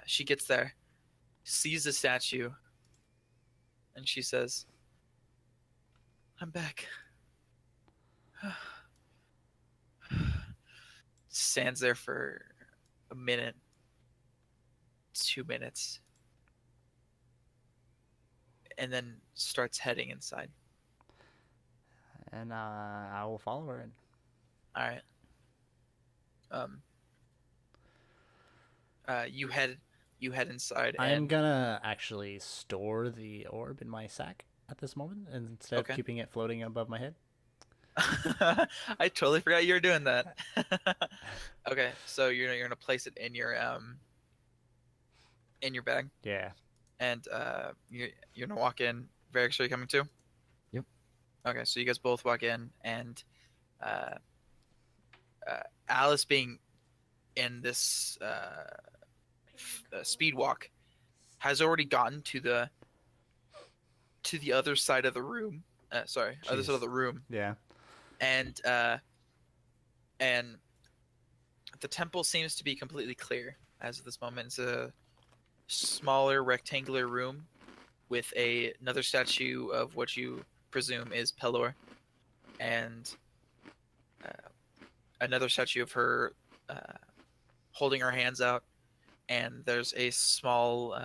She gets there, sees the statue, and she says, "I'm back." Stands there for a minute, 2 minutes, and then starts heading inside. And I will follow her in. All right. You head inside. I'm gonna actually store the orb in my sack at this moment instead of keeping it floating above my head. I totally forgot you were doing that. Okay, so you're gonna place it in your bag. Yeah. And you're gonna walk in. Verrix, are you coming too? Yep. Okay, so you guys both walk in, and Alice, being in this speed walk, has already gotten to to the other side of the room. Other side of Jeez. the room, Yeah. and the temple seems to be completely clear as of this moment. It's a smaller rectangular room with another statue of what you presume is Pelor, and another statue of her holding her hands out. And there's a small,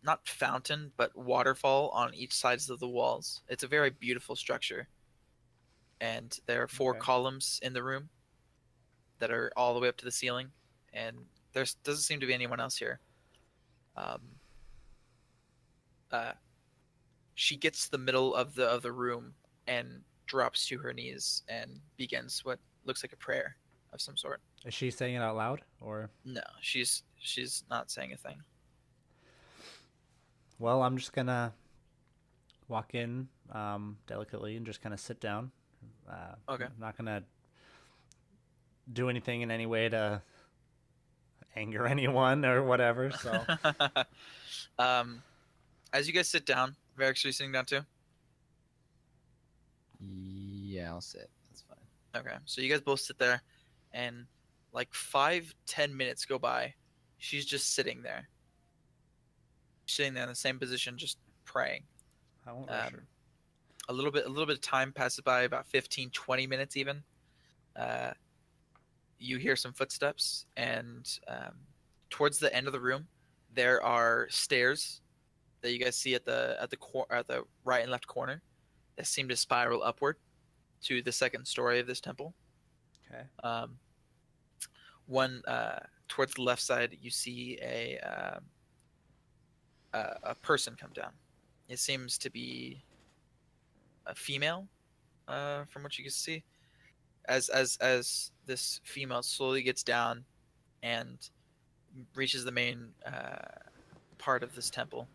not fountain, but waterfall on each sides of the walls. It's a very beautiful structure. And there are 4 Okay. columns in the room that are all the way up to the ceiling. And there doesn't seem to be anyone else here. She gets to the middle of the room and drops to her knees and begins what looks like a prayer of some sort. Is she saying it out loud or? No, she's not saying a thing. Well, I'm just gonna walk in delicately and just kind of sit down. Okay. I'm not gonna do anything in any way to anger anyone or whatever. So As you guys sit down, Verrix, are you sitting down too? Yeah, I'll sit. That's fine. Okay, so you guys both sit there, and like 5-10 minutes go by. She's just sitting there, in the same position, just praying. I won't rush her. A little bit of time passes by, about 15-20 minutes even. You hear some footsteps, and towards the end of the room, there are stairs that you guys see at the right and left corner that seem to spiral upward to the second story of this temple. Okay. One towards the left side, you see a person come down. It seems to be a female, from what you can see. As this female slowly gets down and reaches the main part of this temple,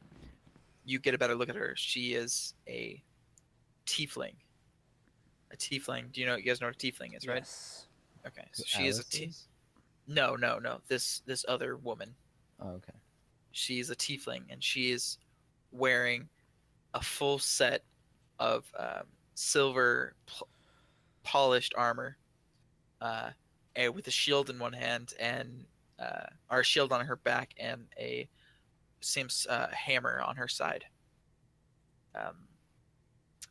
you get a better look at her. She is a tiefling. A tiefling. Do you guys know what a tiefling is, right? Yes. Okay. So she is a Alice No. This other woman. Oh, okay. She's a tiefling, and she is wearing a full set of silver polished armor, and with a shield in one hand and or a shield on her back and a hammer on her side.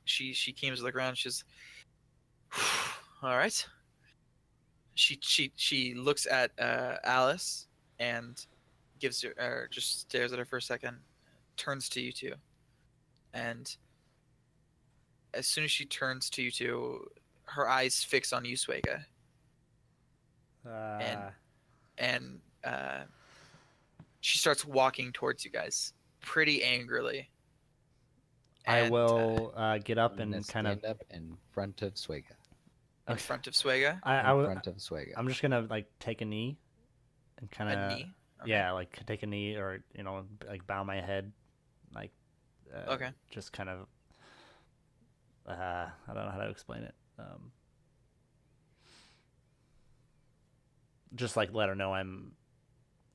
She came to the ground. She's all right. She looks at Alice and gives her just stares at her for a second, turns to you two, and as soon as she turns to you two, her eyes fix on you, Tsuaegah, and she starts walking towards you guys pretty angrily. I And, will get up I'm gonna and kind of stand up in front of Tsuaegah. in front of Tsuaegah. In front of Tsuaegah. I'm just gonna like take a knee and kind A of knee. Okay. yeah, like take a knee or like bow my head, like Okay. just kind of I don't know how to explain it. Just like let her know I'm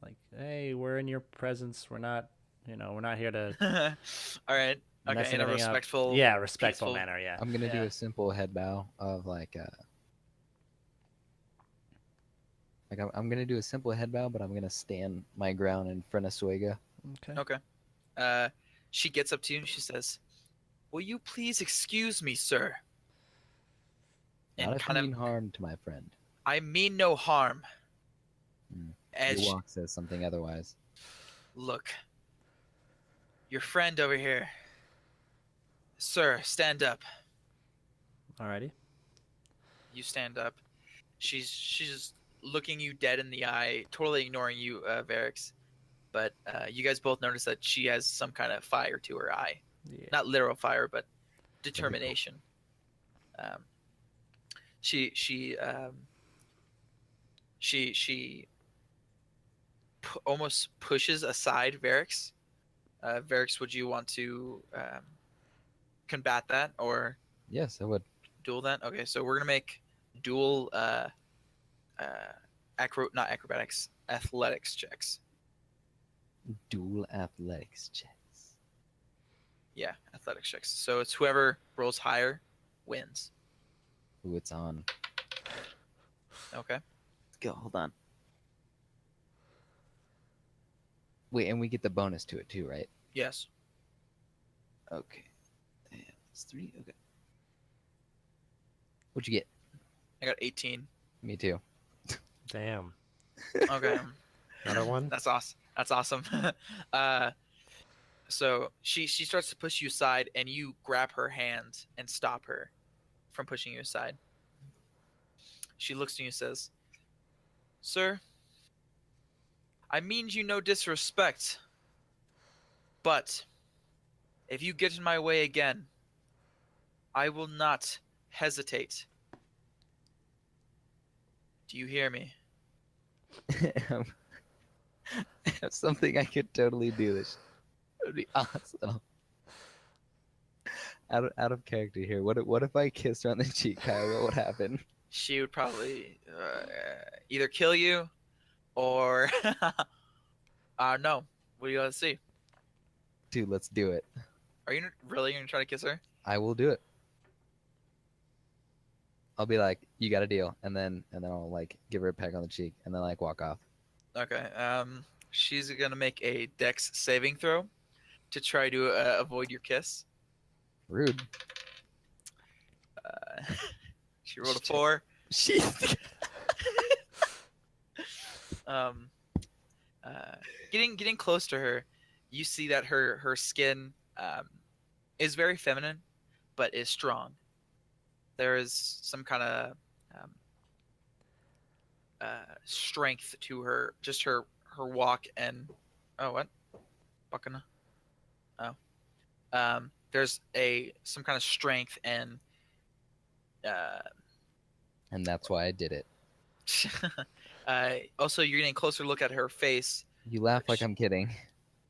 like, hey, we're in your presence. We're not here to All right. mess Okay. In a anything up. respectful. Yeah, respectful peaceful- manner. Yeah. I'm gonna do Yeah. a simple head bow of I'm gonna do a simple head bow, but I'm gonna stand my ground in front of Tsuaegah. Okay. Okay. She gets up to you and she says, "Will you please excuse me, sir?" Not And if kind you of, mean harm to my friend. I mean no harm. As Your she, walk says something otherwise. look, your friend over here, sir, stand up. Alrighty. You stand up. She's just looking you dead in the eye, totally ignoring you, Verrix. But you guys both notice that she has some kind of fire to her eye. Yeah. Not literal fire, but determination. She almost pushes aside Verrix. Verrix, would you want to combat that or Yes, I would. duel that? Okay, so we're gonna make dual not acrobatics, athletics checks. Dual athletics checks. Yeah, athletics checks. So it's whoever rolls higher wins. Ooh, it's on. Okay. Let's go. Hold on. Wait, and we get the bonus to it too, right? Yes. Okay. And it's 3. Okay. What'd you get? I got 18. Me too. Damn. Okay. Another one? That's awesome. That's awesome. uh, so she starts to push you aside, and you grab her hand and stop her from pushing you aside. She looks at you and says, "Sir, I mean you no disrespect, but if you get in my way again, I will not hesitate. Do you hear me?" I have something I could totally do. This would be awesome. Out of character here. What if I kissed her on the cheek, Kyle? What would happen? She would probably either kill you or no. What do you gotta see? Dude, let's do it. Are you really gonna try to kiss her? I will do it. I'll be like, you got a deal, and then I'll like give her a peck on the cheek, and then like walk off. Okay. She's gonna make a Dex saving throw to try to avoid your kiss. Rude. She rolled a 4. She's Um, getting close to her, you see that her skin is very feminine, but is strong. There is some kind of strength to her, just her walk and what? Buckana. Oh, there's some kind of strength and and that's why I did it. also you're getting a closer look at her face. You laugh like I'm kidding.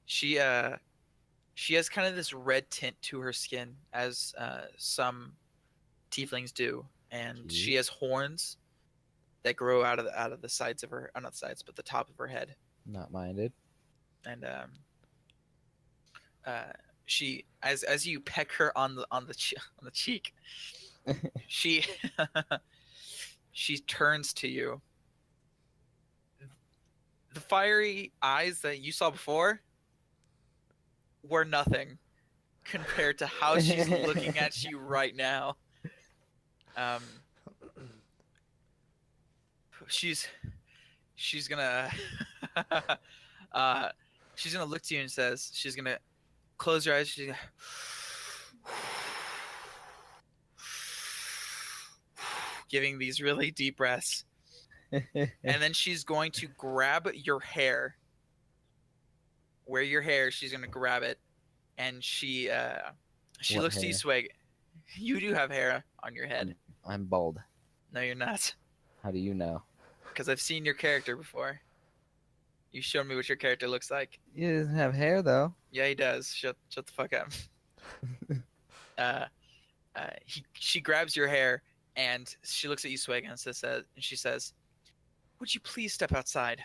She has kind of this red tint to her skin, as some tieflings do, and she has horns that grow out of the sides of her, not the sides, but the top of her head. Not minded. And she, as you peck her on the cheek, she she turns to you. The fiery eyes that you saw before were nothing compared to how she's looking at you right now. She's gonna she's gonna look to you and says, she's gonna close your eyes. She's gonna giving these really deep breaths, and then she's going to grab your hair, where your hair. She's gonna grab it, and she What looks to you, hair? Swag. You do have hair on your head. I'm bald. No, you're not, How do you know? because I've seen your character before. You showed me what your character looks like. He doesn't have hair though. Yeah, he does. Shut the fuck up. She grabs your hair and she looks at you, Swag, and she says, "Would you please step outside,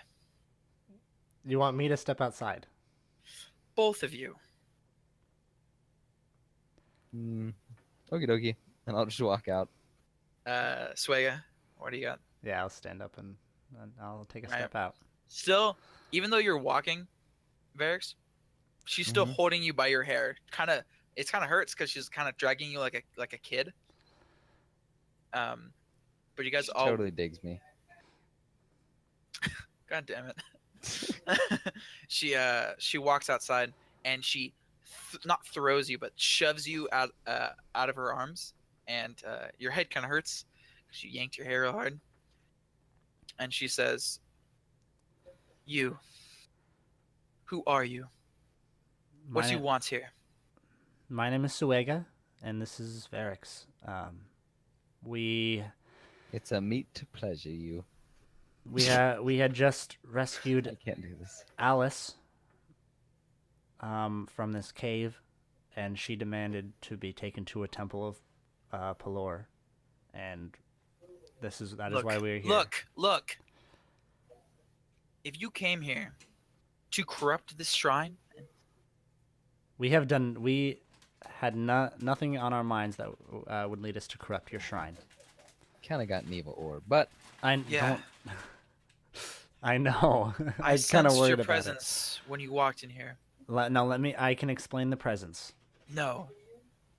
You want me to step outside? both of you?" Okie dokie. And I'll just walk out. Swaga, what do you got? Yeah, I'll stand up and I'll take a Right. step out. Still, even though you're walking, Verrix, she's still Mhm. holding you by your hair. It kind of hurts because she's kind of dragging you like a kid. But you guys She all totally digs me. God damn it. She walks outside and she not throws you but shoves you out of her arms, and your head kind of hurts because you yanked your hair real hard. And she says, "You, who are you? What do you want here?" My name is Tsuaegah, and this is Verrix. We It's a meat to pleasure you. we had just I rescued can't do this. Alice from this cave, and she demanded to be taken to a temple of Pelor, and that is why we're here. Look. If you came here to corrupt this shrine, We have done had nothing on our minds that would lead us to corrupt your shrine. Kind of got an evil orb, but I Yeah. don't. I know. I I kind of sensed worried your about presence when you walked in here. it. Now let me. I can explain the presence. No,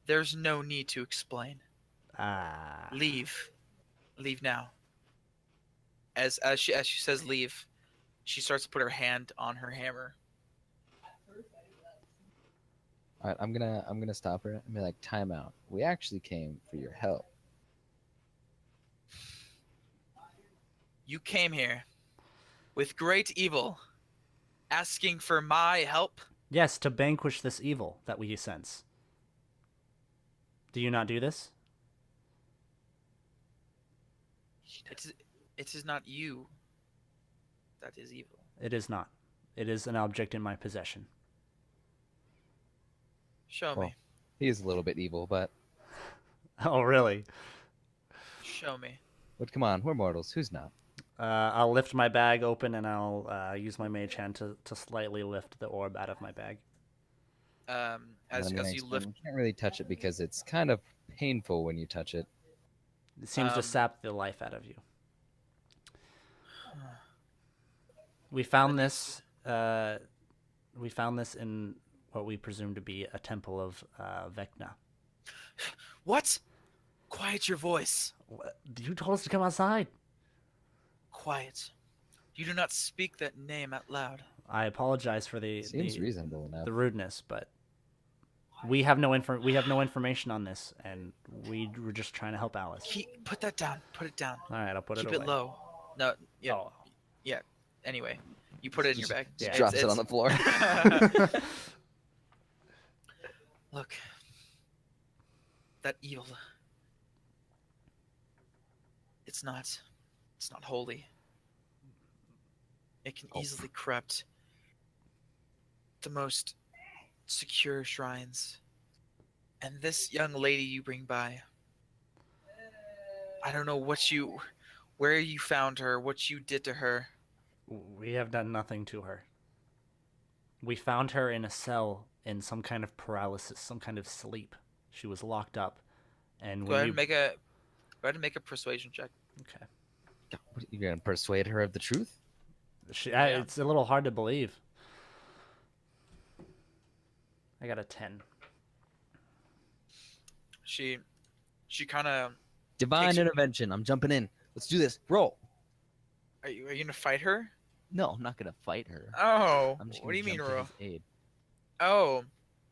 there's no need to explain. Ah. Leave. Leave now. As she says leave, she starts to put her hand on her hammer. all right, I'm gonna stop her and be like, time out. We actually came for your help. You came here with great evil, asking for my help. Yes, to vanquish this evil that we sense. Do you not do this? It is not you that is evil. It is not. It is an object in my possession. Show Well, me. he is a little bit evil, but Oh, really? Show me. come on, we're mortals. Who's not? I'll lift my bag open and I'll use my mage hand to slightly lift the orb out of my bag. And As I'm gonna you explain, lift. you can't really touch it because it's kind of painful when you touch it. It seems to Um, sap the life out of you. We found this. We found this in what we presume to be a temple of Vecna. What? Quiet your voice. You told us to come outside. Quiet. You do not speak that name out loud. I apologize for Seems reasonable enough. the rudeness, but we have no information on this, and we were just trying to help Alice. Put that down. Put it down. All right, I'll put Keep it away. it low. No. Yeah. Oh, Yeah. Anyway, you put it in your bag. Yeah. Drops it on the floor. Look. That evil. It's not holy. It can easily corrupt the most secure shrines. And this young lady you bring by, I don't know where you found her, what you did to her. we have done nothing to her. We found her in a cell in some kind of paralysis, some kind of sleep. She was locked up, and Go ahead and make a persuasion check. Okay. You're gonna persuade her of the truth? Yeah. It's a little hard to believe. I got a 10. She kind of. Divine Takes- intervention. I'm jumping in. Let's do this. Roll. Are you gonna fight her? No, I'm not gonna fight her. Oh, I'm just what gonna do you mean, jump to Ro? his aid Oh,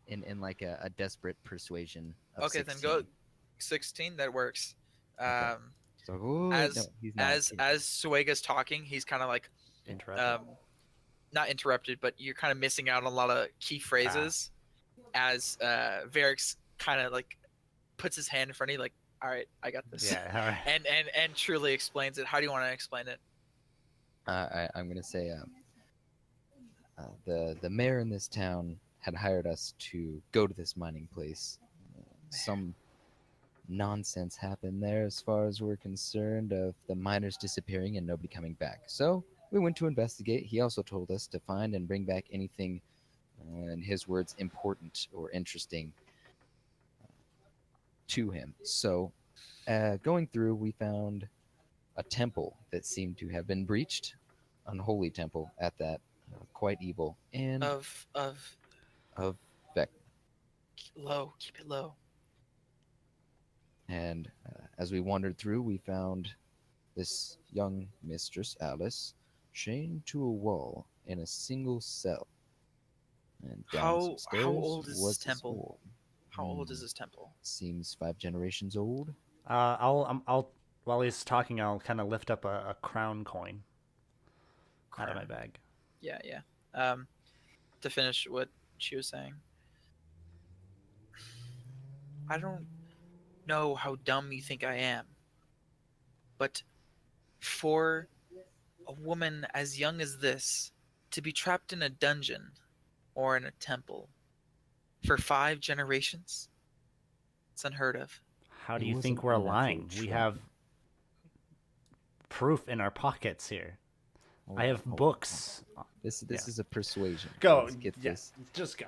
in like a desperate persuasion. Of okay, 16. then go 16. That works. Okay. So, ooh, As no, he's not. as Tsuaegah's talking, he's kind of like Interrupted. not interrupted, but you're kind of missing out on a lot of key phrases. As Verrix kind of like puts his hand in front of you, like, all right, I got this. Yeah, all right. And truly explains it. How do you want to explain it? I'm gonna say the mayor in this town had hired us to go to this mining place. Some nonsense happened there, as far as we're concerned, of the miners disappearing and nobody coming back. So we went to investigate. He also told us to find and bring back anything, in his words, important or interesting to him. So, going through, we found a temple that seemed to have been breached, unholy temple at that, quite evil, and Of Vec. keep it low. And as we wandered through, we found this young mistress, Alice, chained to a wall in a single cell. And down How some stairs old is was this temple? orb. How old is this temple? Seems 5 generations old. I'll while he's talking, I'll kind of lift up a crown coin out of my Crown. bag. Yeah. To finish what she was saying, I don't know how dumb you think I am, but for a woman as young as this to be trapped in a dungeon or in a temple for 5 generations, it's unheard of. How do It you was think an we're unnatural lying? We trap. have proof in our pockets here. Oh, I have oh, books. This Yeah. is a persuasion. Go. Let's get Yeah, this. just go.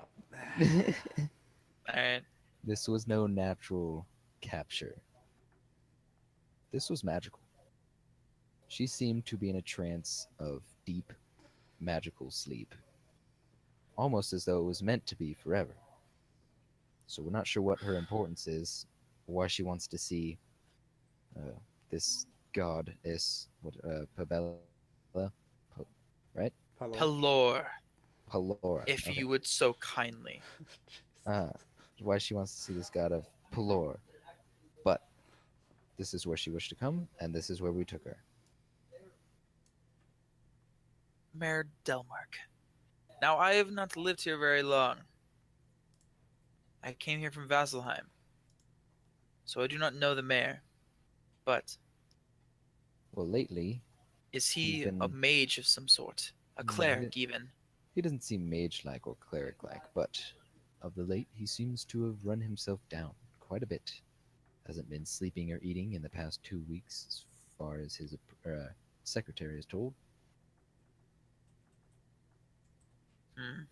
Alright. This was no natural capture. This was magical. She seemed to be in a trance of deep, magical sleep, almost as though it was meant to be forever. So we're not sure what her importance is, or why she wants to see uh, this goddess, Pabella, right? Hello. Pelor, Pelora. if Okay. you would so kindly. Uh, why she wants to see this god of Pelor. But this is where she wished to come, and this is where we took her. Mayor Delmark. Now, I have not lived here very long. I came here from Vasselheim, so I do not know the mayor. But Well, lately, is he's he a been. mage of some sort? A No, cleric, even? he doesn't seem mage-like or cleric-like, but of the late, he seems to have run himself down quite a bit. Hasn't been sleeping or eating in the past 2 weeks, as far as his secretary is told. Hmm.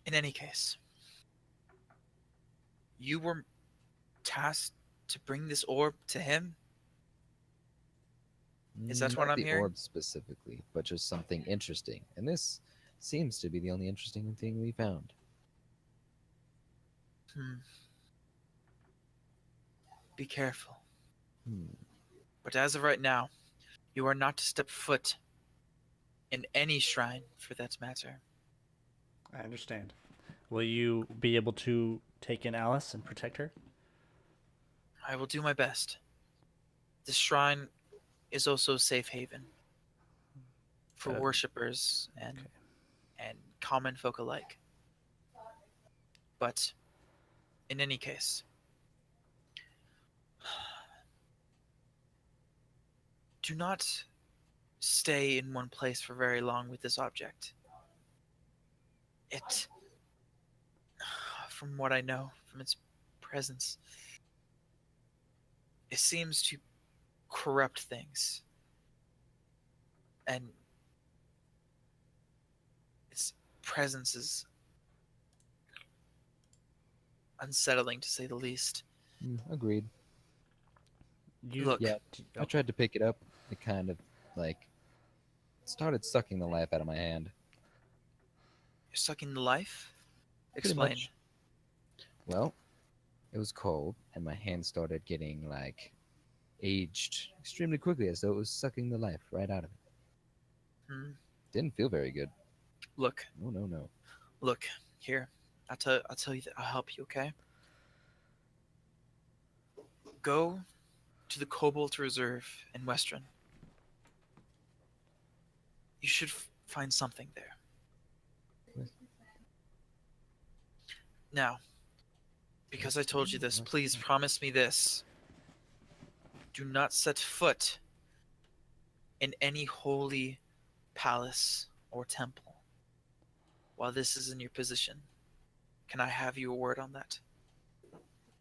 In any case, you were tasked to bring this orb to him? Is that what Not I'm the hearing? orb specifically, but just something interesting. And this seems to be the only interesting thing we found. Hmm. Be careful. Hmm. But as of right now, you are not to step foot in any shrine, for that matter. I understand. Will you be able to take in Alice and protect her? I will do my best. This shrine is also a safe haven for Uh, worshippers okay. and common folk alike. But in any case, do not stay in one place for very long with this object. It, from what I know, from its presence, it seems to corrupt things. And its presence is unsettling, to say the least. Agreed. You. Look, Yeah, I tried to pick it up. It kind of, like, started sucking the life out of my hand. you're sucking the life? Pretty Explain. much. Well, it was cold, and my hand started getting, like, aged extremely quickly, as though it was sucking the life right out of it. Hmm. Didn't feel very good. Look, No, no, no. look, here. I'll tell you that I'll help you, okay? Go to the Cobalt Reserve in Western. You should find something there. Now, because I told you this, please promise me this. Do not set foot in any holy palace or temple while this is in your position. Can I have your word on that?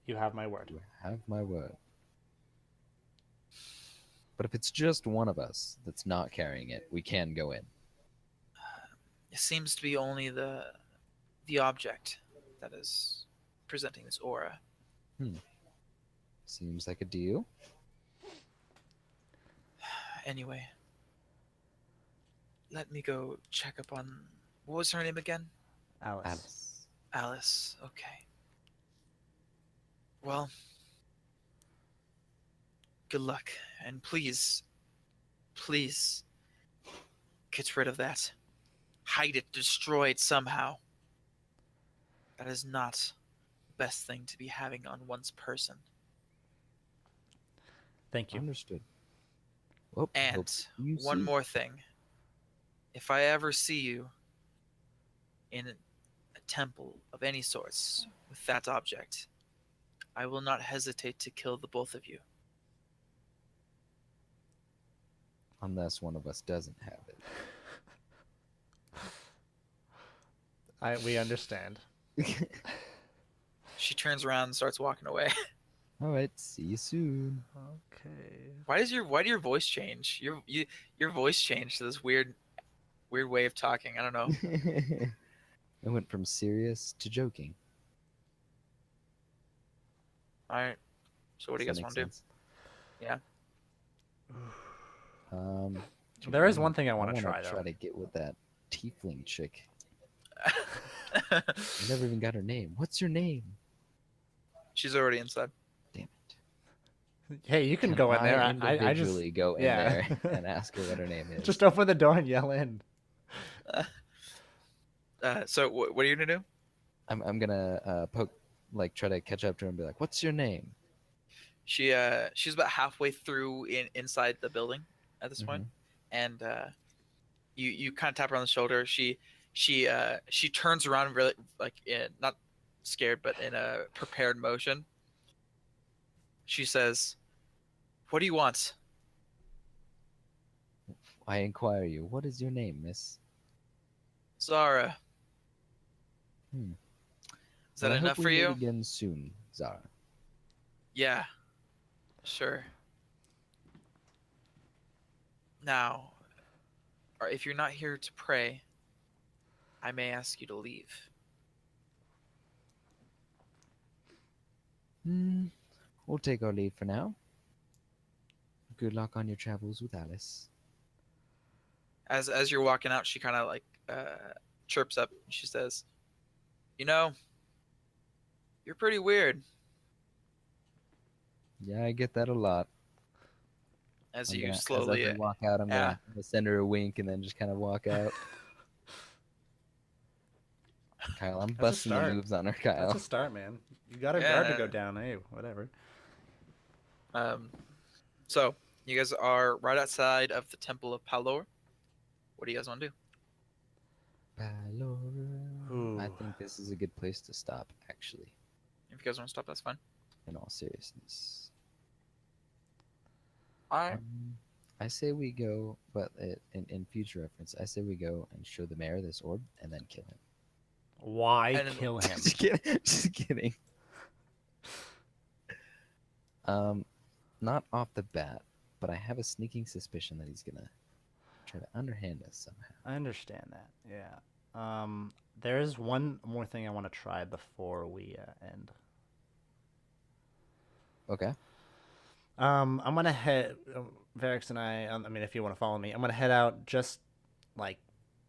You have my word. You have my word. But if it's just one of us that's not carrying it, we can go in. It seems to be only the object that is presenting this aura. Seems like a deal. Anyway, let me go check up on what was her name again? Alice. Alice. Alice. Okay. Well, good luck, and please, please get rid of that. Hide it, destroy it somehow. That is not the best thing to be having on one's person. Thank you. Understood. Well, hope And you one see. more thing. If I ever see you in a temple of any sorts with that object, I will not hesitate to kill the both of you. Unless one of us doesn't have We understand. it. She turns around and starts walking away. All right. See you soon. Okay. Why did your voice change? Your voice changed to this weird way of talking. I don't know. It went from serious to joking. All right. So what do you Does guys that want make to do? sense? Yeah. There is I one thing I I want to wanna try try though. to get with that tiefling chick. I never even got her name. What's your name? She's already inside. Damn it. Hey, you can Can go in I there. I just individually go in yeah. there and ask her what her name is? Just open the door and yell in. So what are you gonna do? I'm gonna poke, like try to catch up to her and be like, "What's your name?" She's about halfway through inside the building at this point, and you kind of tap her on the shoulder. She turns around really like not scared but in a prepared motion. She says, "What do you want?" I inquire you, what is your name, miss? Zara. Hmm. Is that Well, I enough hope we for meet you? again soon, Zara. Yeah, sure. Now, or if you're not here to pray, I may ask you to leave. Hmm. We'll take our leave for now. Good luck on your travels with Alice. As you're walking out, she kind of like chirps up. She says, "You know, you're pretty weird." Yeah, I get that a lot. As I'm you gonna, as slowly, we walk out, I'm yeah, gonna send her a wink and then just kind of walk out. Kyle, I'm That's a busting the start. moves on her, That's Kyle. a start, man. You got her guard to yeah. go down. Hey, whatever. Um, so you guys are right outside of the Temple of Palor. What do you guys want to do? Ooh. I think this is a good place to stop, actually, If you guys want to stop, that's fine. in all seriousness. All right. I say we go, but in future reference, I say we go and show the mayor this orb and then kill him. Why And then- kill him? Just kidding. Just kidding. Not off the bat, but I have a sneaking suspicion that he's gonna try to underhand us somehow. I understand that. Yeah. There is one more thing I want to try before we end. Okay. I'm gonna head, Verrix and I mean, if you want to follow me, I'm gonna head out just like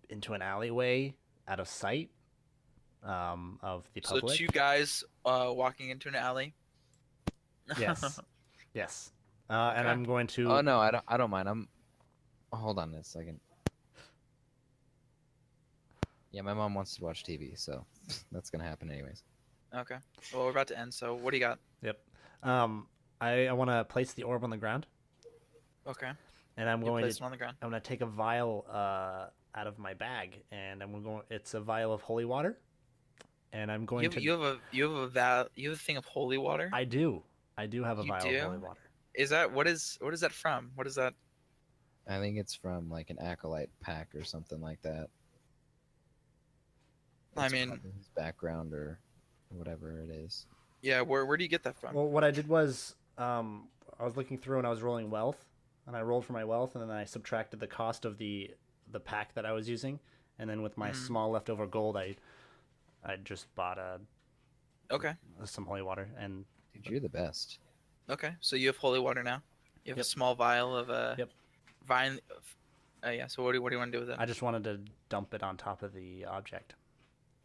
into an alleyway out of sight of the So public. two guys walking into an alley. Yes, yes. And Okay. I'm going to. Oh no, I don't mind. Hold on a second. Yeah, my mom wants to watch TV, so that's gonna happen anyways. Okay. Well, we're about to end. So what do you got? Yep. I want to place the orb on the ground, Okay. and I'm You going place to. it on the ground. I'm going to take a vial out of my bag, and I'm going. It's a vial of holy water, and I'm going to. You have a thing of holy water. I do. I do have a You vial do? of holy water. Is that what is that from? What is that? I think it's from like an acolyte pack or something like that. I It's mean, probably his background or whatever it is. yeah. Where do you get that from? Well, what I did was I was looking through and I was rolling wealth, and I rolled for my wealth, and then I subtracted the cost of the pack that I was using, and then with my small leftover gold, I just bought Okay. some holy water, and Dude, you're the best. Okay. So you have holy water now. You have a Yep. small vial of Yep. vine. Yeah. So what do you want to do with it? I just wanted to dump it on top of the object.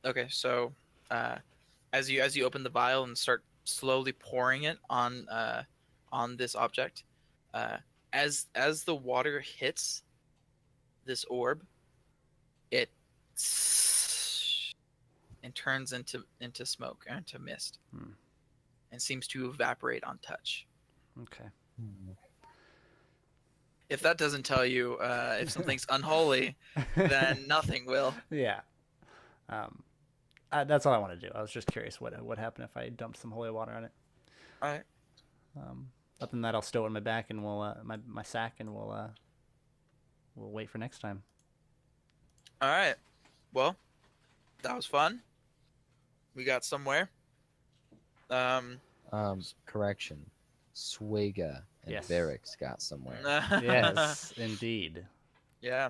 Okay. So as you open the vial and start slowly pouring it on this object, as the water hits this orb, it and turns into smoke or into mist, and seems to evaporate on touch. Okay. If that doesn't tell you if something's unholy, then nothing will. Yeah. That's all I want to do. I was just curious what happened if I dumped some holy water on it. All right. Other than that, I'll stow it in my back and we'll my sack, and we'll wait for next time. All right. Well, that was fun. We got somewhere. Correction. Tsuaegah and Yes. Verrix got somewhere. Yes, indeed. Yeah.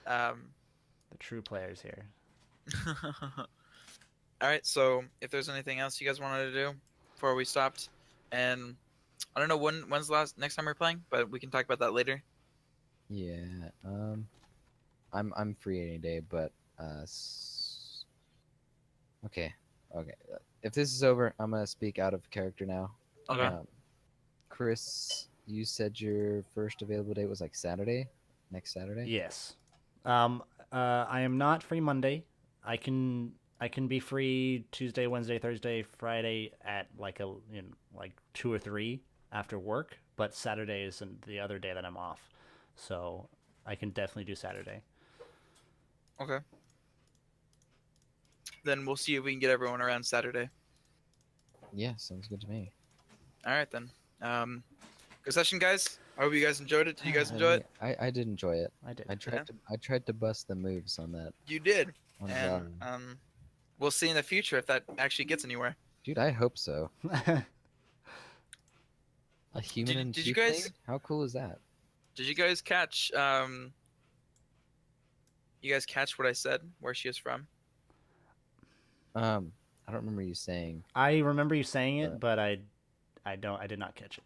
The true players here. All right. So if there's anything else you guys wanted to do before we stopped, and I don't know when's the next time we're playing, but we can talk about that later. Yeah. I'm free any day, but okay. Okay. If this is over, I'm gonna speak out of character now. Okay. Chris, you said your first available date was like Saturday, next Saturday. Yes. I am not free Monday. I can be free Tuesday, Wednesday, Thursday, Friday at like like 2 or 3 after work. But Saturday is the other day that I'm off, so I can definitely do Saturday. Okay. Then we'll see if we can get everyone around Saturday. Yeah, sounds good to me. All right then. Good session, guys. I hope you guys enjoyed it. Did you guys enjoy it? I did enjoy it. I did. I tried to bust the moves on that. You did. On And Zara. we'll see in the future if that actually gets anywhere. Dude, I hope so. A human and did you guys- tiefling? How cool is that? Did you guys catch you guys catch what I said, where she is from? I don't remember you saying. I remember you saying it, but I did not catch it.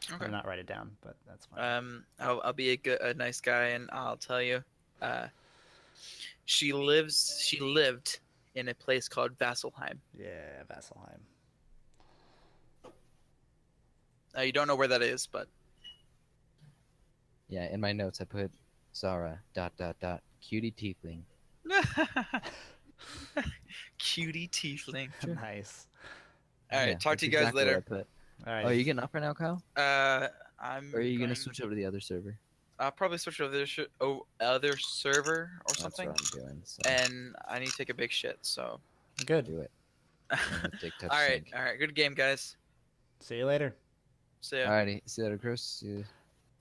I Okay. did not write it down, but that's fine. I'll be a nice guy and I'll tell you. She lived in a place called Vasselheim. Yeah, Vasselheim. You don't know where that is, but Yeah, in my notes I put Zara ... cutie tiefling. Cutie tiefling. Nice. All right, Yeah, talk that's to you guys exactly what later. I put. All right. Oh, are you getting off right now, Kyle? I'm. Or are you going, gonna switch over to the other server? I'll probably switch to other server or That's something. what I'm doing. So And I need to take a big shit. So. Good. do it. All Dick touch right, sink. all right. Good game, guys. See you later. See ya. Alrighty, see you later, Chris. See you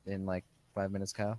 in like 5 minutes, Kyle.